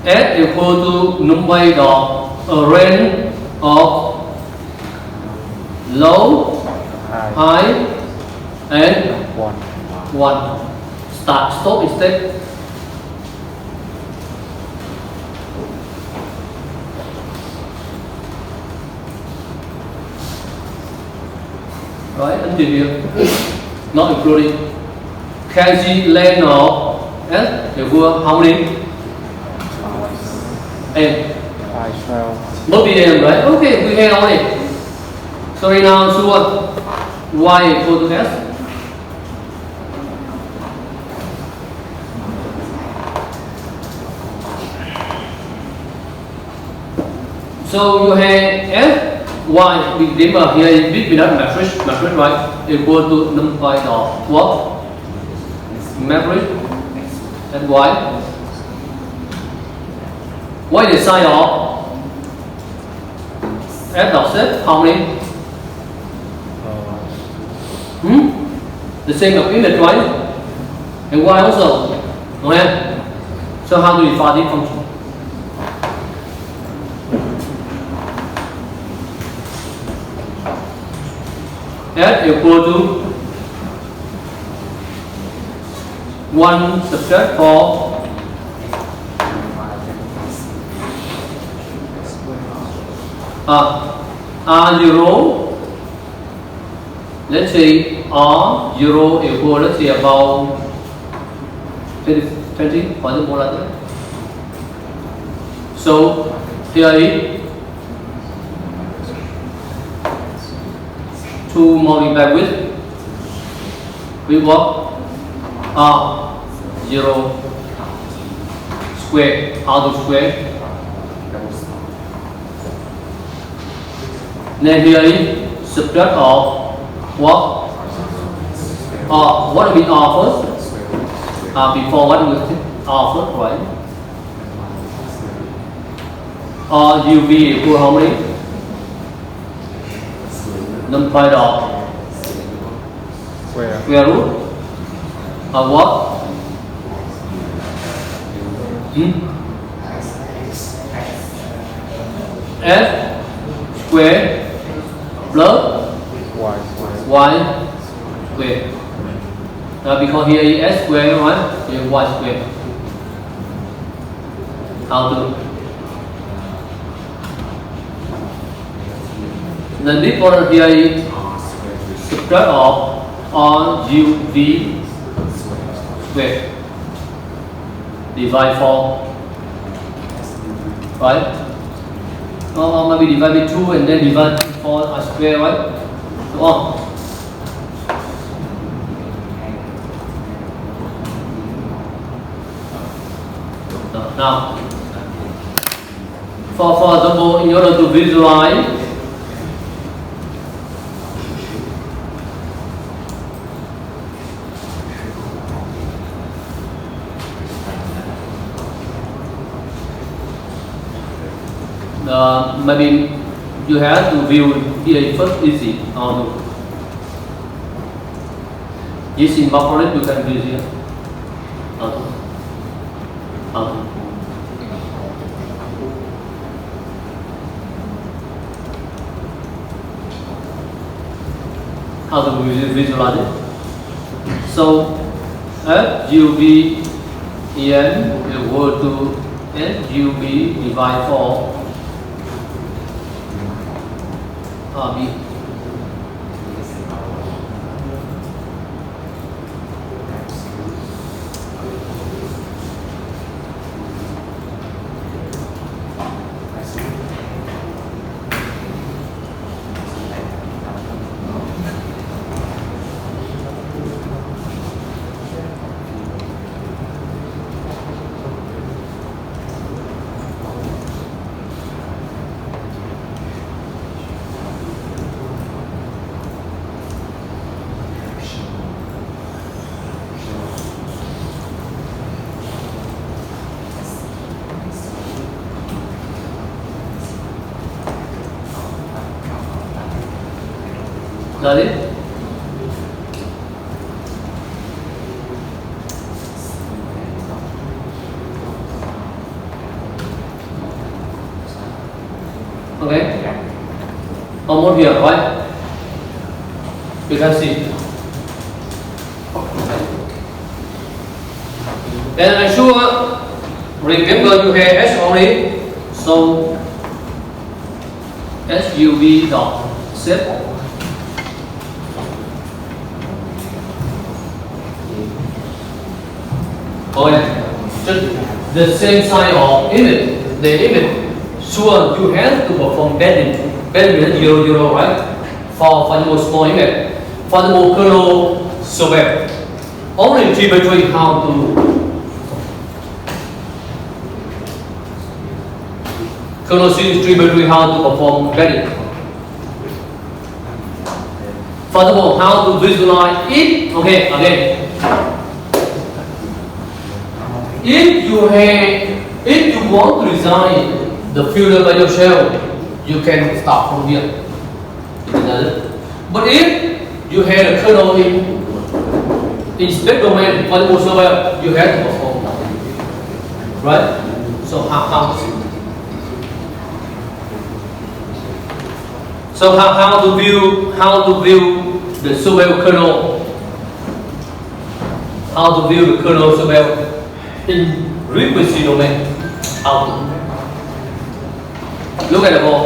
S equal to number of a range of low, high, and 1. Start, stop instead. Right, until here, not including. Can see length of S equal how many? M. 12. Must be M, right? Okay, we have only. So right now, sure. Y equal to S. So you have F, Y, we remember here is big without matrix, right? Equal to number of what? Matrix and Y. What is the sign of F dot set? How many? The same of image, right? And Y also. Okay? So how do we define this function? S equal to 1 subtract for R0. Let's say R0 equal, let's say about 20, for example, like that. So here is 2 multiplied with what? R0 square, R2 square. Then here is subtract of what? What will be R first? Before what will be R first, right? UV equal how many? Number of square root of what? S square plus Y square. Because here is S square, right? Here is Y square. How to? Then this product here is subtract of RUV square divide 4, right? Or maybe divide by 2 and then divide 4 square, right? So on. Now, for example, in order to visualize maybe you have to view here first easy. This in Buffalo you can view here. How to visualize it? So FUB EN will go to SUB divide 4 RB. Got it? Okay. Almost here, right? You can see. Then I'm sure, remember you have H only, so SUV dot set. Okay, just the same sign of image, the image. Sure, you have to perform bending 0, 0, right? For the more small image. For the more kernel software, only geometry how to kernel series geometry how to perform bending. Furthermore, how to visualize it. Okay, again. If you want to design the filter by yourself, you can start from here. But if you have a kernel in spec domain for the server, you have to perform, right? So how to view the server kernel? How to view the kernel server in frequency domain? How to look at the ball.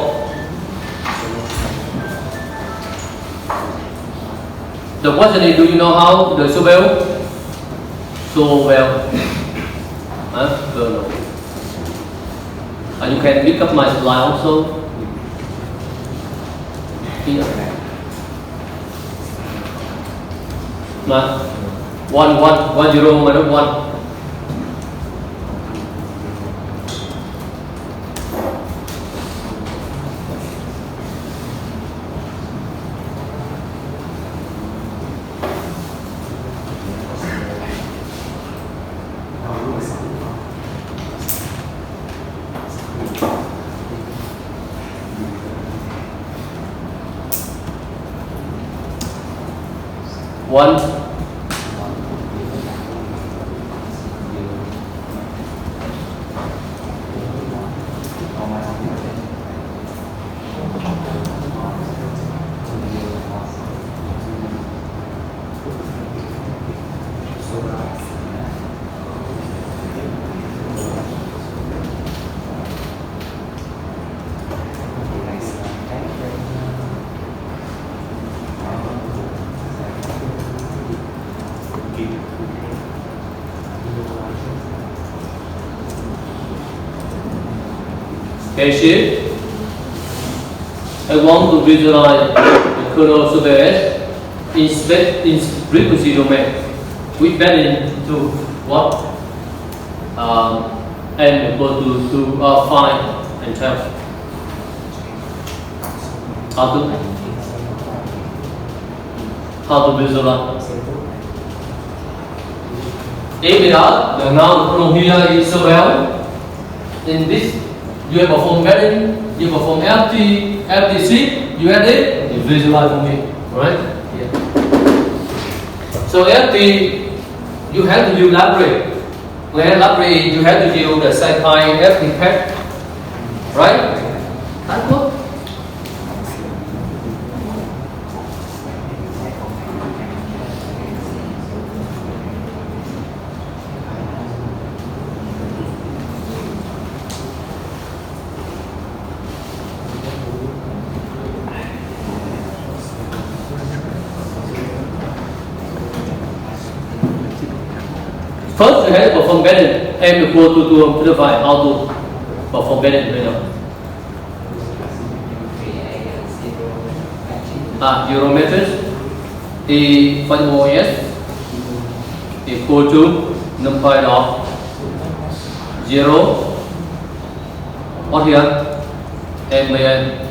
The question is, do you know how the kernel? And you can pick up my slide also. Here. Mà 1 0 minus 1. One. Okay, shift. I want to visualize the kernel surface in frequency domain. We bend into what? N equal to 5 and 12. How to visualize? If it are, the now from here is so well. In this, you have performed bedding, you perform empty sheet, you add it, you visualize for me, right? Yeah. So empty, you have to use library. When library, you have to use the same kind empty pack, right? That's good. First, you have to perform balance. M equal to 25. How to perform balance right now? Euro matrix E phân OS equal to numpy of 0. What here? MN.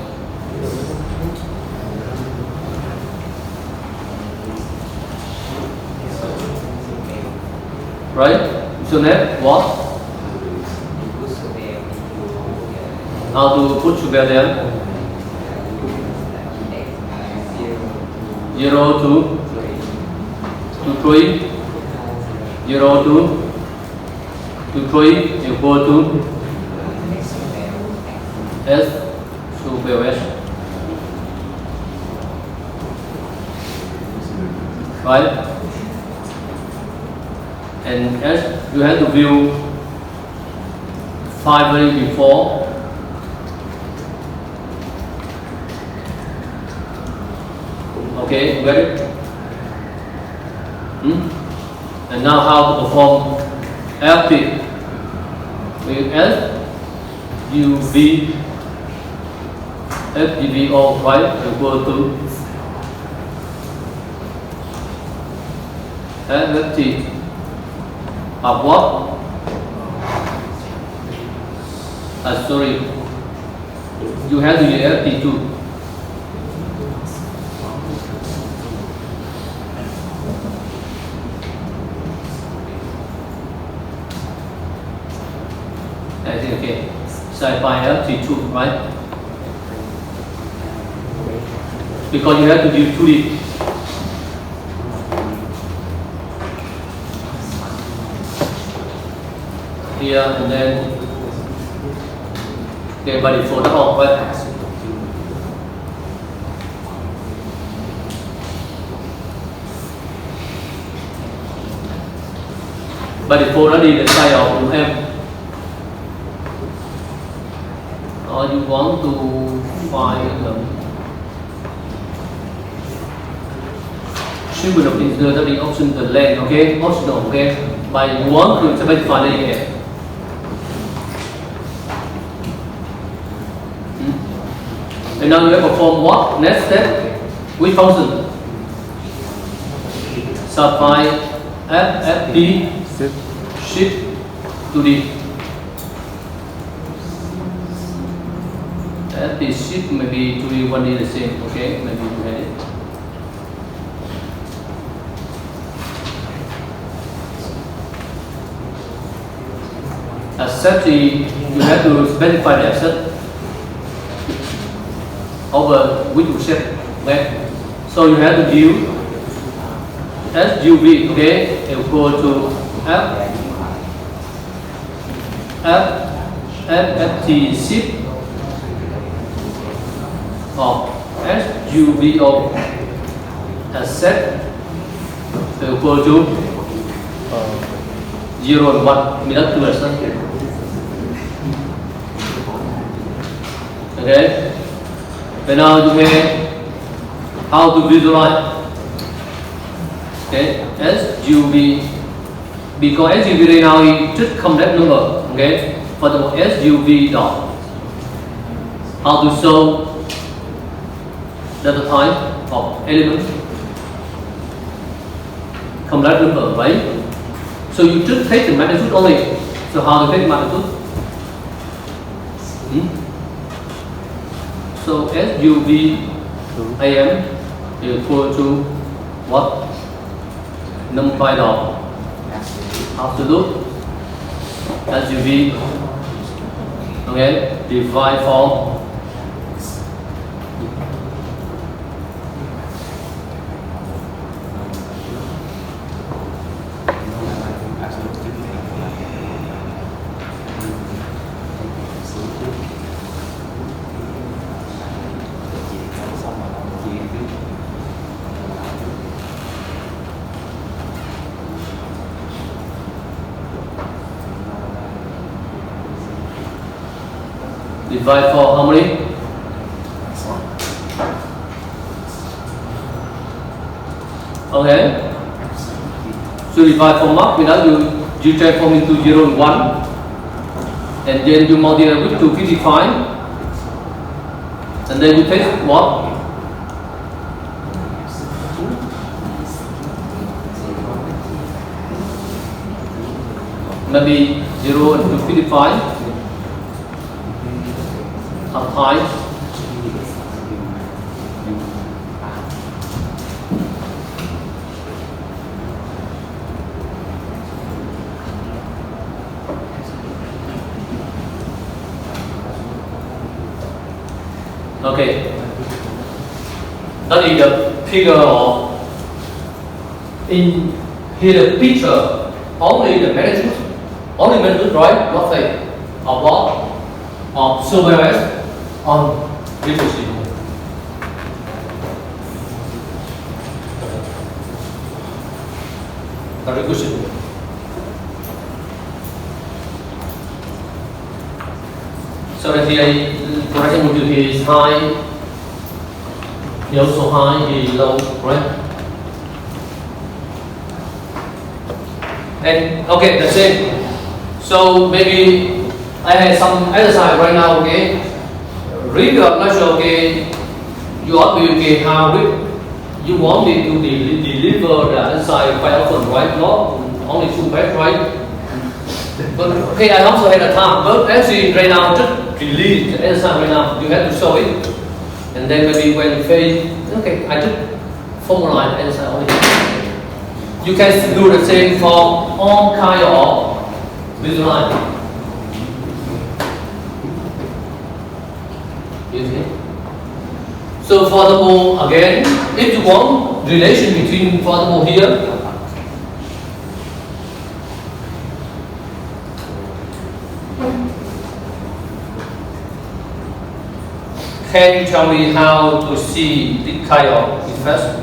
Right? So next, what? How to put together 0 to 3, 0 to 3 equal to S super S. Right? And S, you have to view 5 value before. Okay, got it? And now how to perform FP with S, UV, FGVO, right, equal to FFT of what? Sorry, you have to use FT2. I think okay. Side by FT2, right? Because you have to do 2D. Here and then okay, by default nó học vậy. By default nó đi đến side of em. Or you want to find them. She will insert the option the length, okay? Optional, okay? But you want to specify it here. And now you have to perform what? Next step, which function? Supply FFD shift to D. FD shift maybe to D 1D the same, okay? Maybe you had it. Asset, you have to specify the asset over which you set, okay? So you have to view SUV, okay, equal to FFT shift of SUVO asset equal to 0 and 1, mean 2%. Okay? And now you have how to visualize. Okay, SUV, because SUV right now is just complex number. Okay, for the SUV dot, how to show data type of element, complex number, right? So you just take the magnitude only. So how to take magnitude? So SUV AM equal to what? Numpy dot absolute SUV. Okay, divide for divide for how many? Okay. So divide for mark without you you transform into 0 and 1, and then you multiply with 255, and then you take what? Maybe 0 and 255 up high. Okay, that is the figure of, in here the picture, only the magnitude, right? Not say of what? Of surveillance on frequency. The frequency. So that here, correction module is high, here also high, here low, right? And okay, that's it. So maybe I have some exercise right now, okay? Read your lecture, okay? You ask me, okay, how you want me to deliver the exercise quite often, right? Not only 2 batch, right? But okay, I also had a time, but actually right now, just release the exercise right now. You have to show it, and then maybe when you face, okay, I just formalize the exercise only. You can do the same for all kind of visualize. You see? So for example, again, if you want relation between, for example, here. Can you tell me how to see this kind of effect?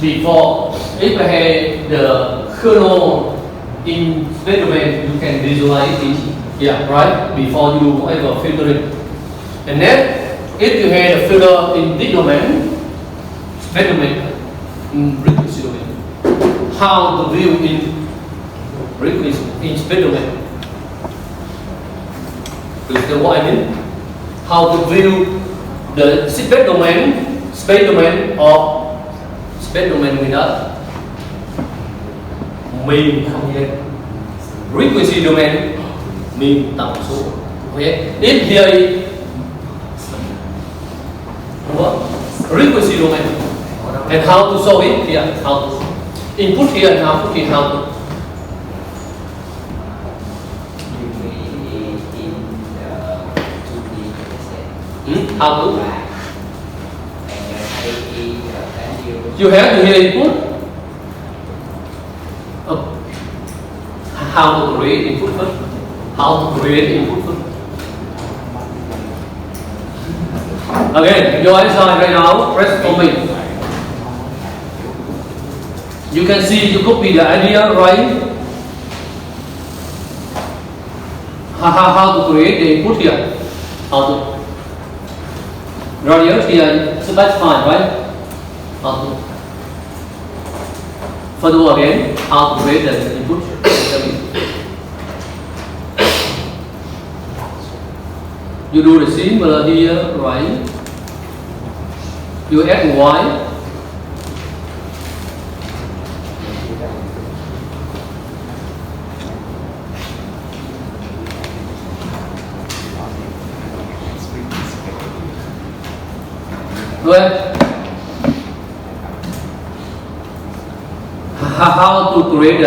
Before, if I had the kernel in space domain, you can visualize it here, right? Before you whatever filtering. And then, if you had a filter in this domain, space domain, frequency domain, how to view in frequency in space domain. Do you see what I mean? How to view the space domain or space domain without mean không gian. Frequency domain mean tần số. Okay. If here is what? Frequency domain. And how to show it here? How to input here and output here? How to how to? You have to hear input. How to create input first? How to create input first? Again, your answer right now, press for me. You can see you copy the idea, right? How to create the input here? How to? Radius here, specify, right? How to? Further again, how to create the input? You do the similar here, right? You add y. Right? How to create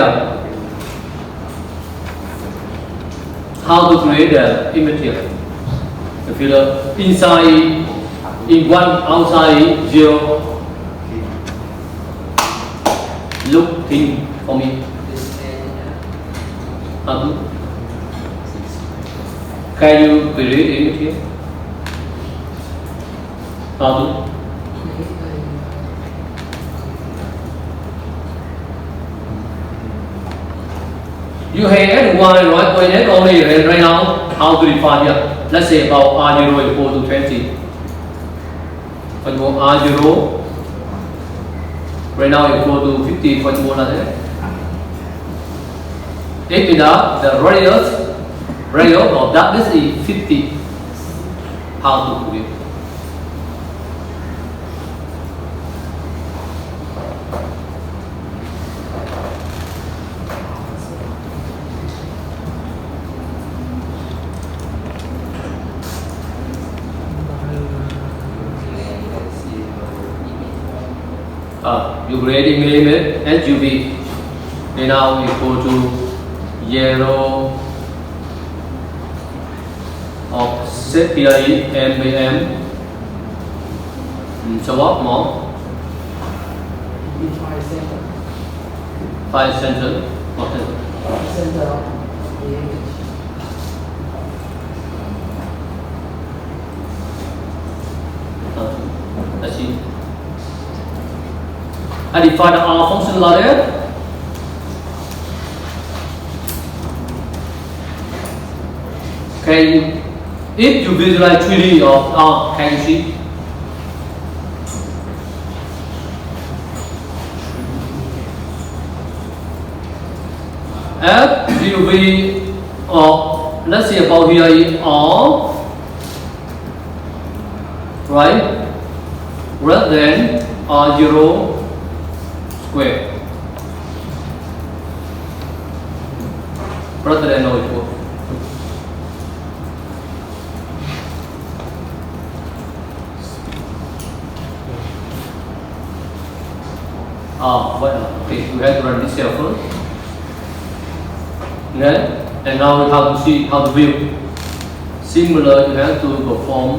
the image here? The filter inside in 1, outside 0. Looking for me. How to? Can you create image here? How to? You have X, Y, right? Point X only right now. How to define here? Let's say about R0 equal to 20. R0 right now equal to 50.1 like that. If the radius of that is 50, how to do it? You grade in millimeter SUV. And now we go to 0 of set PRE MBM. So what more? 5 center. 5 center. Okay. Center of the image. Let's see. I define the R function like that. Okay, if you visualize 3D of R, can you see? F0V of, let's say about here is R, right? Rather than R0 square. Rather than or equal. Okay, we have to run this cell first. Then, and now we have to see how to view. Similar, you have to perform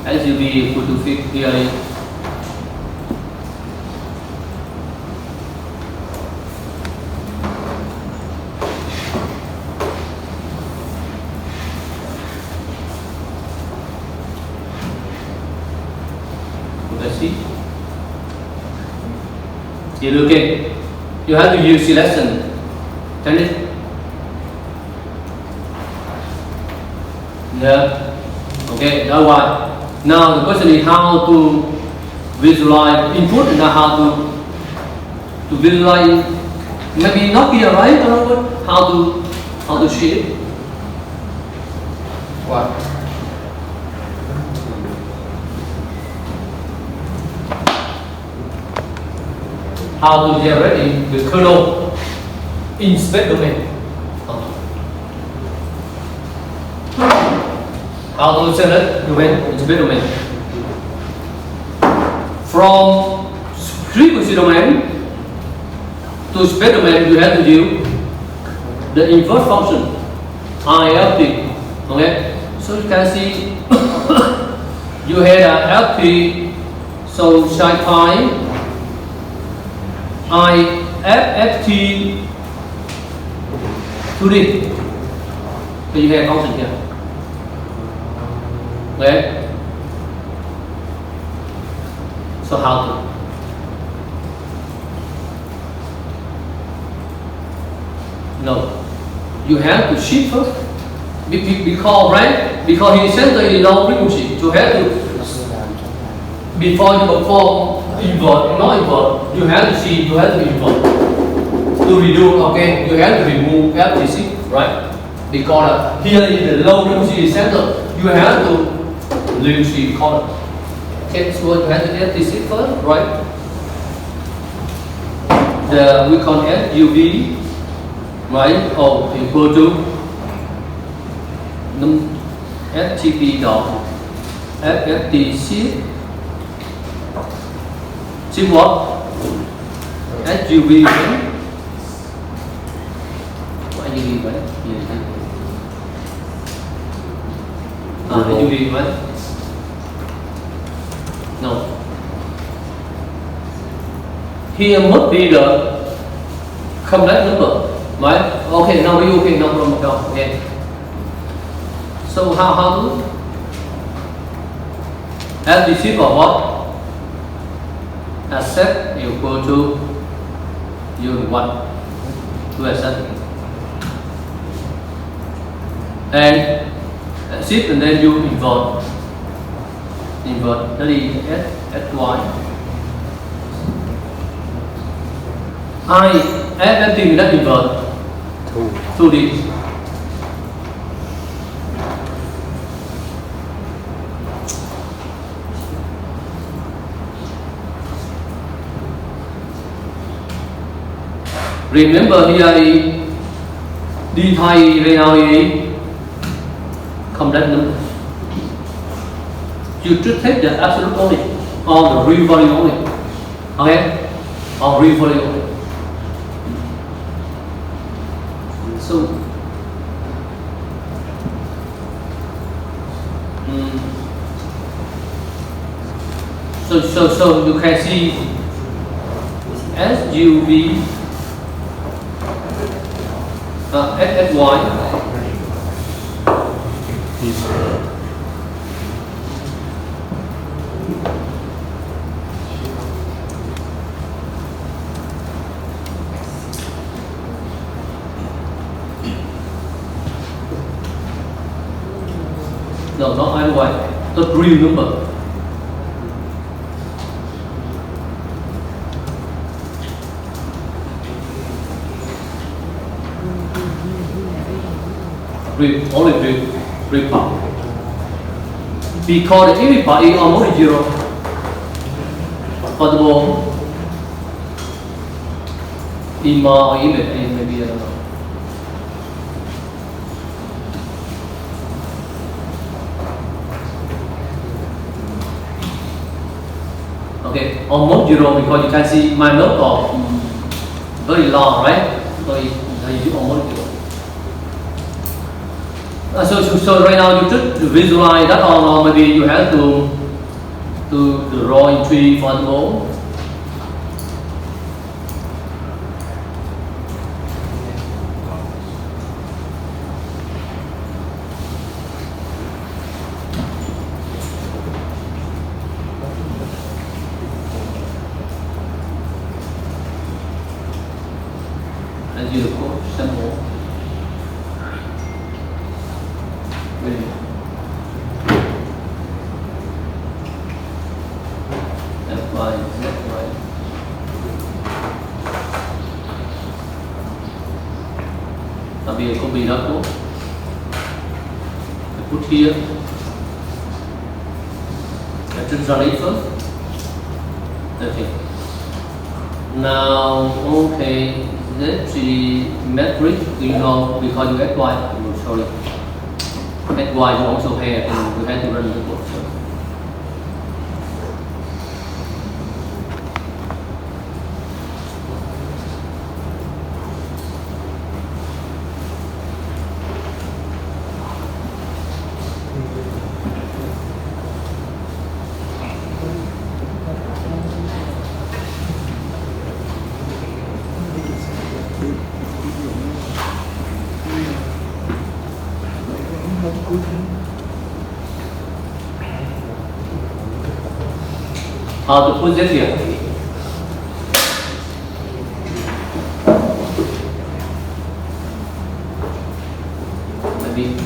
SUV equal to 50. Let's see. You look at, you have to use selection. Turn it. Yeah. Okay, that's why. Now the question is how to visualize input and how to visualize, maybe not here, right? How to shape. What? How to generate the kernel in space domain. How to generate domain in space domain. From frequency domain to space domain, you have to do the inverse function, IFT. Okay, so you can see you have FT, so sine pi. IFFT to this. So you have function here. Okay. So how to? No. You have to shift first. Because right? Because his center is low frequency. So you have to before you perform invert, not invert, you have to see, you have to invert. To redo, okay, you have to remove FTC, right? Because here is the low frequency center, you have to lose the corner. Okay, so you have to FTC first, right? We call SUV, right? Or equal to FTP dot FFTC. See what? SUV what SUV what? SUV what? No. Here must be the complex number, right? Okay, now we okay, no problem. Okay. So how to? FTC for what? Accept equal to unit 1 to accept. and shift, and then you invert. That is sy. I add anything that invert 2D. Remember here is d thay right now is complex number. You just take the absolute only or the real value only. Okay? Or real value only. So so you can see SUV SSY no, not either way, the real number. Only real part. Because the every part is almost 0. For the ball, in more image, maybe I don't know. Okay, almost 0 because you can see my note of very long, right? So it's almost 0. So right now you just visualize that, or maybe you have to draw in tree for the ball. As you go, simple. Bây giờ copy đó cô put here and translate first. Okay. Now, okay, that's the metric you know because you get y. I'm sorry. Get y you also have, and you have to run the code first. How to put that here? Maybe.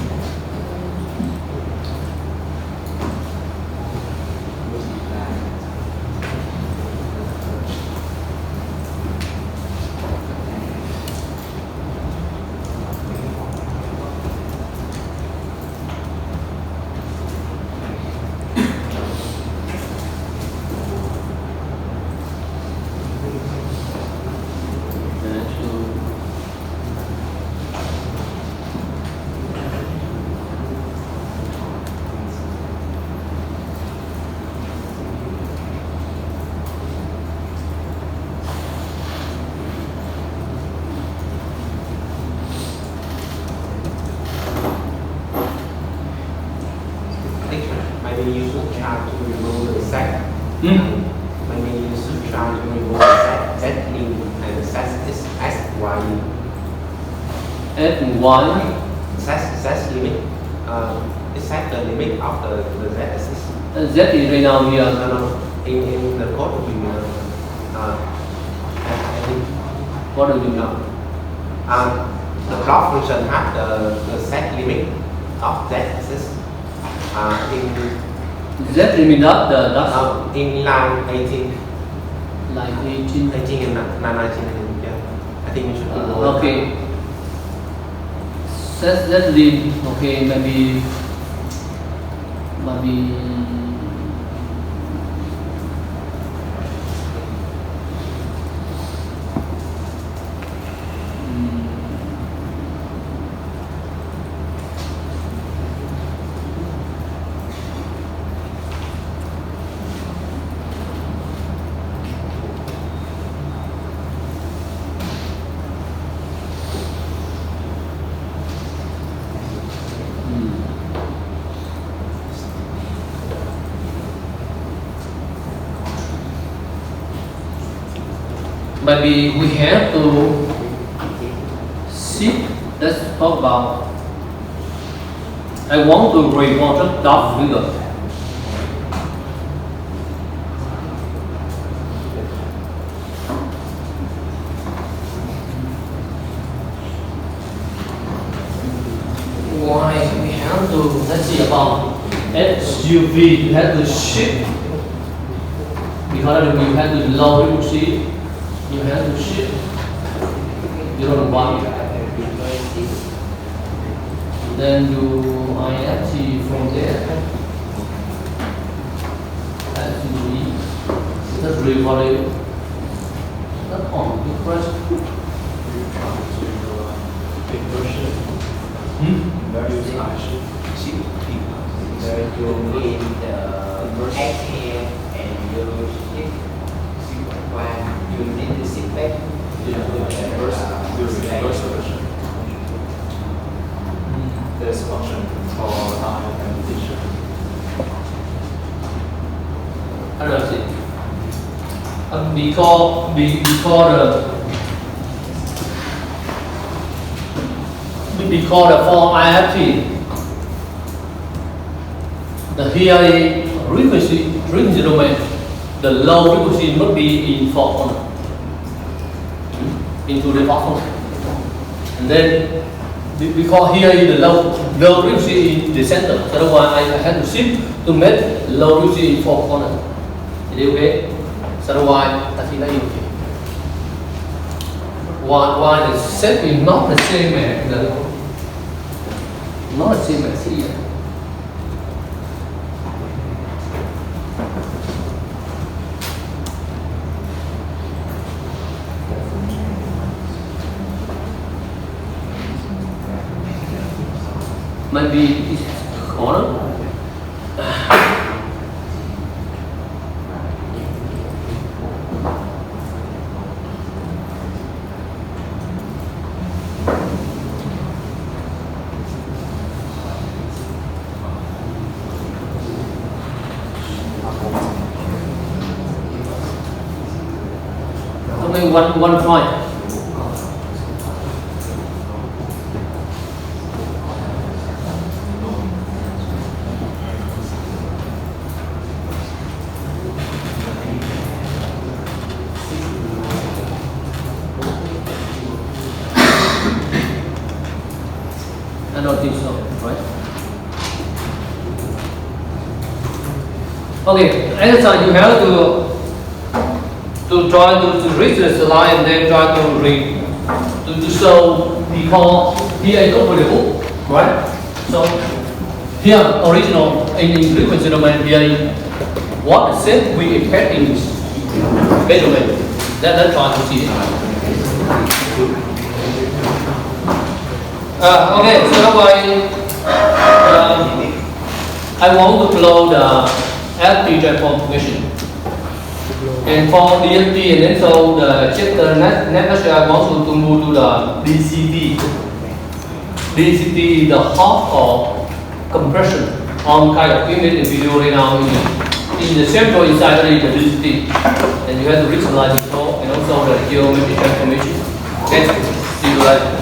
Maybe you should try to remove the set. Hmm? Maybe you should try to remove the set, set in and set is SY. F and Y. Set limit. It set the limit of the Z axis. Z is right now here. No. In the code we What do you know? the block function has the set limit of that axis. Exactly mean that the that's In line 18, like 18. 18 and 19, yeah. I think we should go. Okay. Let's leave. Okay, maybe. Maybe we have to see. Let's talk about. I want to report a dark figure. Why we have to? Let's see about SUV. You have to shift because you have to low frequency. You have to shift. You don't want it. Then do IFT from there. SUV. That's really what it. That's on the press. Various action. Where you in the exhale and you shift. When you need to sit back, Reverse version. There's function for time and position. How do I say? Because for IFT, the hearing frequency domain, the low frequency must be in four corner, into the four corner. And then because here is the low frequency in the center, so that's why I have to shift to make low frequency in four corner. Is it okay? So that's why I think that is okay. Why the shape is not the same as here. Maybe it's corner. Only one point. I don't think so, right? Okay, exercise you have to try to reach the line and then try to show because here is not really right? So here original in frequency domain here what shape we expect in phase domain. Let's try to see it. Okay, so I want to flow the FP transformation. And for DFT and then so the chapter next I want to move to the DCT. DCT is the half of compression on kind of image and video right now in the central inside is the DCT. And you have to visualize the flow and also the geometric transformation. Okay, see you later.